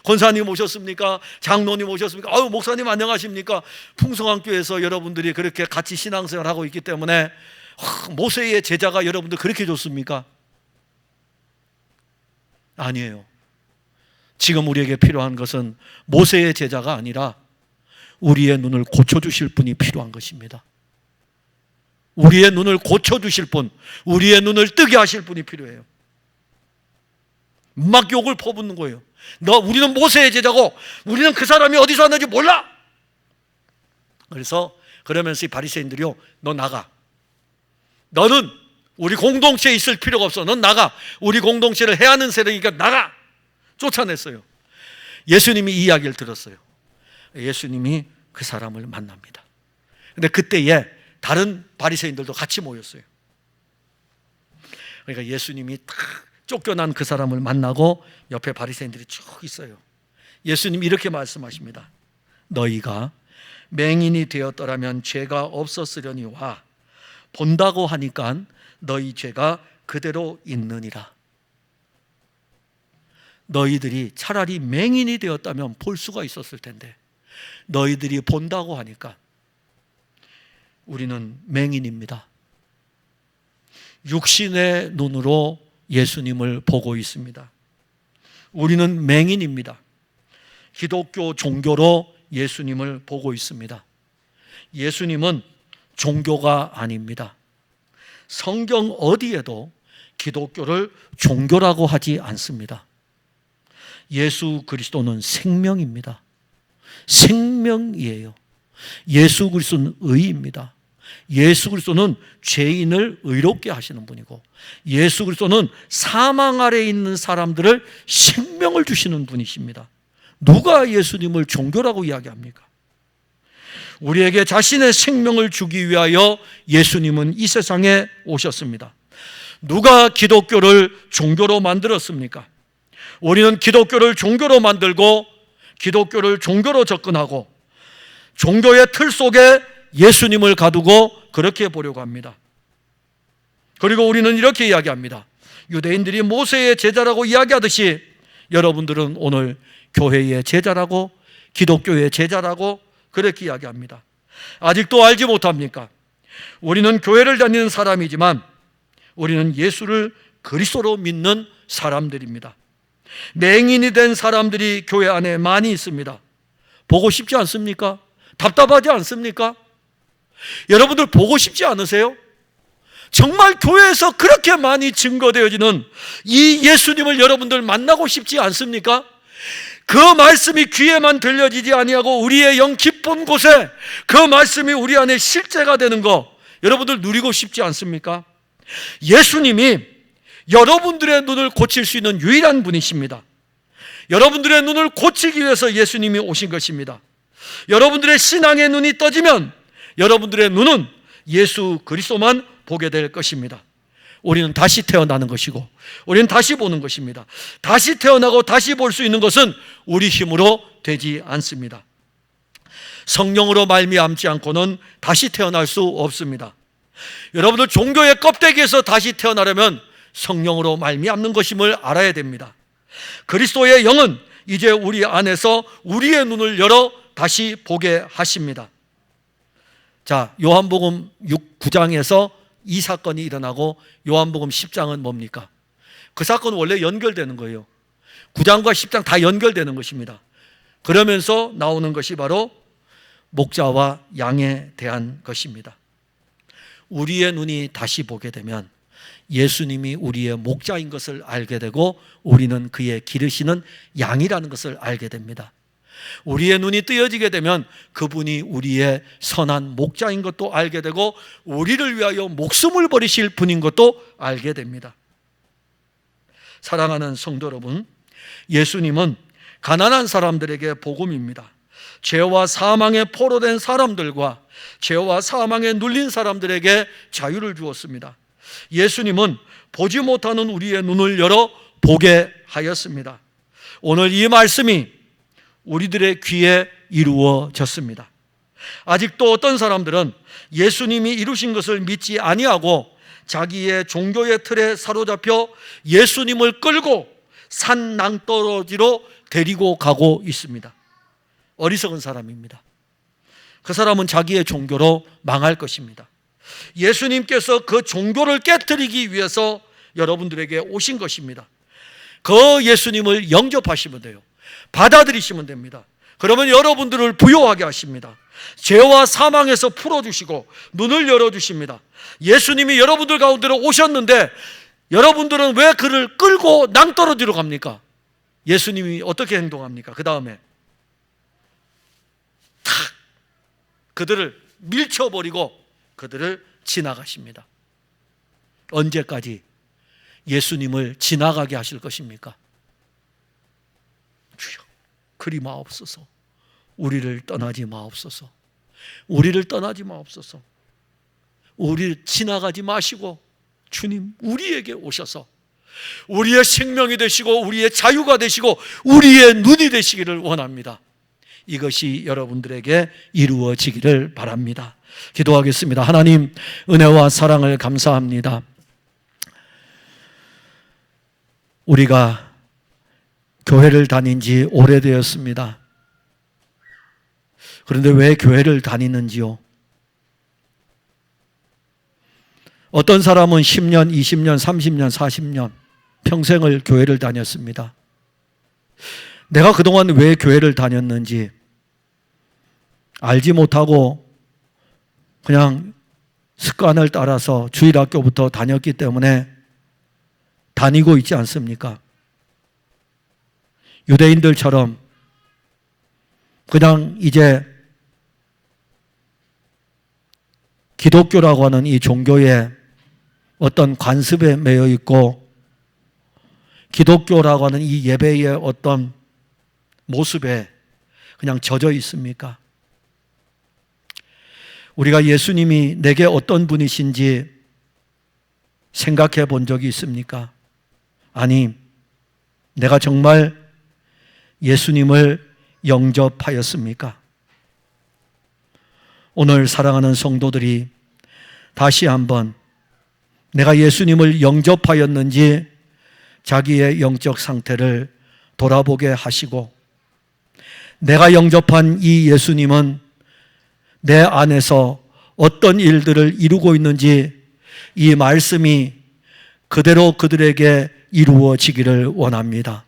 권사님 오셨습니까? 장로님 오셨습니까? 목사님 안녕하십니까? 풍성한 교회에서 여러분들이 그렇게 같이 신앙생활하고 있기 때문에 모세의 제자가 여러분들 그렇게 좋습니까? 아니에요. 지금 우리에게 필요한 것은 모세의 제자가 아니라 우리의 눈을 고쳐주실 분이 필요한 것입니다. 우리의 눈을 고쳐주실 분, 우리의 눈을 뜨게 하실 분이 필요해요. 막 욕을 퍼붓는 거예요. 우리는 모세의 제자고 우리는 그 사람이 어디서 왔는지 몰라. 그러면서 이 바리새인들이요, 너 나가. 너는 우리 공동체에 있을 필요가 없어. 넌 나가. 우리 공동체를 해하는 세력이니까 나가. 쫓아냈어요. 예수님이 이 이야기를 들었어요. 예수님이 그 사람을 만납니다. 근데 그때에 다른 바리새인들도 같이 모였어요. 그러니까 예수님이 딱 쫓겨난 그 사람을 만나고 옆에 바리새인들이 쭉 있어요. 예수님이 이렇게 말씀하십니다. 너희가 맹인이 되었더라면 죄가 없었으려니와 본다고 하니까 너희 죄가 그대로 있느니라. 너희들이 차라리 맹인이 되었다면 볼 수가 있었을 텐데 너희들이 본다고 하니까 우리는 맹인입니다. 육신의 눈으로 예수님을 보고 있습니다. 우리는 맹인입니다. 기독교 종교로 예수님을 보고 있습니다. 예수님은 종교가 아닙니다. 성경 어디에도 기독교를 종교라고 하지 않습니다. 예수 그리스도는 생명입니다. 생명이에요. 예수 그리스도는 의입니다. 예수 그리스도는 죄인을 의롭게 하시는 분이고 예수 그리스도는 사망 아래에 있는 사람들을 생명을 주시는 분이십니다. 누가 예수님을 종교라고 이야기합니까? 우리에게 자신의 생명을 주기 위하여 예수님은 이 세상에 오셨습니다. 누가 기독교를 종교로 만들었습니까? 우리는 기독교를 종교로 만들고 기독교를 종교로 접근하고 종교의 틀 속에 예수님을 가두고 그렇게 보려고 합니다. 그리고 우리는 이렇게 이야기합니다. 유대인들이 모세의 제자라고 이야기하듯이 여러분들은 오늘 교회의 제자라고 기독교의 제자라고 그렇게 이야기합니다. 아직도 알지 못합니까? 우리는 교회를 다니는 사람이지만 우리는 예수를 그리스도로 믿는 사람들입니다. 맹인이 된 사람들이 교회 안에 많이 있습니다. 보고 싶지 않습니까? 답답하지 않습니까? 여러분들 보고 싶지 않으세요? 정말 교회에서 그렇게 많이 증거되어지는 이 예수님을 여러분들 만나고 싶지 않습니까? 그 말씀이 귀에만 들려지지 아니하고 우리의 영 깊은 곳에 그 말씀이 우리 안에 실제가 되는 거 여러분들 누리고 싶지 않습니까? 예수님이 여러분들의 눈을 고칠 수 있는 유일한 분이십니다. 여러분들의 눈을 고치기 위해서 예수님이 오신 것입니다. 여러분들의 신앙의 눈이 떠지면 여러분들의 눈은 예수 그리스도만 보게 될 것입니다. 우리는 다시 태어나는 것이고 우리는 다시 보는 것입니다. 다시 태어나고 다시 볼 수 있는 것은 우리 힘으로 되지 않습니다. 성령으로 말미암지 않고는 다시 태어날 수 없습니다. 여러분들 종교의 껍데기에서 다시 태어나려면 성령으로 말미암는 것임을 알아야 됩니다. 그리스도의 영은 이제 우리 안에서 우리의 눈을 열어 다시 보게 하십니다. 자, 요한복음 9장에서 이 사건이 일어나고 요한복음 10장은 뭡니까? 그 사건은 원래 연결되는 거예요. 9장과 10장 다 연결되는 것입니다. 그러면서 나오는 것이 바로 목자와 양에 대한 것입니다. 우리의 눈이 다시 보게 되면 예수님이 우리의 목자인 것을 알게 되고 우리는 그의 기르시는 양이라는 것을 알게 됩니다. 우리의 눈이 뜨여지게 되면 그분이 우리의 선한 목자인 것도 알게 되고 우리를 위하여 목숨을 버리실 분인 것도 알게 됩니다. 사랑하는 성도 여러분, 예수님은 가난한 사람들에게 복음입니다. 죄와 사망에 포로된 사람들과 죄와 사망에 눌린 사람들에게 자유를 주었습니다. 예수님은 보지 못하는 우리의 눈을 열어 보게 하였습니다. 오늘 이 말씀이 우리들의 귀에 이루어졌습니다. 아직도 어떤 사람들은 예수님이 이루신 것을 믿지 아니하고 자기의 종교의 틀에 사로잡혀 예수님을 끌고 산 낭떠러지로 데리고 가고 있습니다. 어리석은 사람입니다. 그 사람은 자기의 종교로 망할 것입니다. 예수님께서 그 종교를 깨뜨리기 위해서 여러분들에게 오신 것입니다. 그 예수님을 영접하시면 돼요. 받아들이시면 됩니다. 그러면 여러분들을 부요하게 하십니다. 죄와 사망에서 풀어주시고 눈을 열어주십니다. 예수님이 여러분들 가운데로 오셨는데 여러분들은 왜 그를 끌고 낭떠러지로 갑니까? 예수님이 어떻게 행동합니까? 그 다음에 탁 그들을 밀쳐버리고 그들을 지나가십니다. 언제까지 예수님을 지나가게 하실 것입니까? 주여 그리 마옵소서. 우리를 떠나지 마옵소서. 우리를 떠나지 마옵소서. 우리 지나가지 마시고 주님 우리에게 오셔서 우리의 생명이 되시고 우리의 자유가 되시고 우리의 눈이 되시기를 원합니다. 이것이 여러분들에게 이루어지기를 바랍니다. 기도하겠습니다. 하나님, 은혜와 사랑을 감사합니다. 우리가 교회를 다닌 지 오래되었습니다. 그런데 왜 교회를 다니는지요? 어떤 사람은 10년, 20년, 30년, 40년 평생을 교회를 다녔습니다. 내가 그동안 왜 교회를 다녔는지 알지 못하고 그냥 습관을 따라서 주일학교부터 다녔기 때문에 다니고 있지 않습니까? 유대인들처럼 그냥 이제 기독교라고 하는 이 종교의 어떤 관습에 매여 있고 기독교라고 하는 이 예배의 어떤 모습에 그냥 젖어 있습니까? 우리가 예수님이 내게 어떤 분이신지 생각해 본 적이 있습니까? 아니, 내가 정말 예수님을 영접하였습니까? 오늘 사랑하는 성도들이 다시 한번 내가 예수님을 영접하였는지 자기의 영적 상태를 돌아보게 하시고 내가 영접한 이 예수님은 내 안에서 어떤 일들을 이루고 있는지 이 말씀이 그대로 그들에게 이루어지기를 원합니다.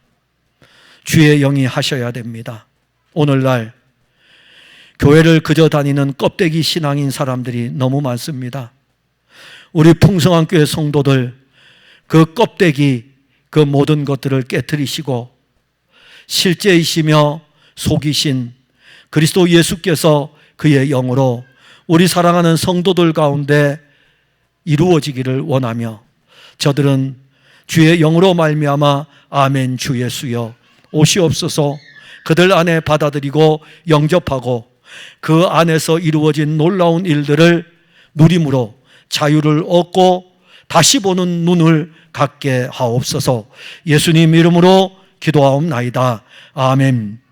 주의 영이 하셔야 됩니다. 오늘날 교회를 그저 다니는 껍데기 신앙인 사람들이 너무 많습니다. 우리 풍성한 교회 성도들 그 껍데기 그 모든 것들을 깨트리시고 실제이시며 속이신 그리스도 예수께서 그의 영으로 우리 사랑하는 성도들 가운데 이루어지기를 원하며 저들은 주의 영으로 말미암아 아멘 주 예수여 오시옵소서 그들 안에 받아들이고 영접하고 그 안에서 이루어진 놀라운 일들을 누림으로 자유를 얻고 다시 보는 눈을 갖게 하옵소서. 예수님 이름으로 기도하옵나이다. 아멘.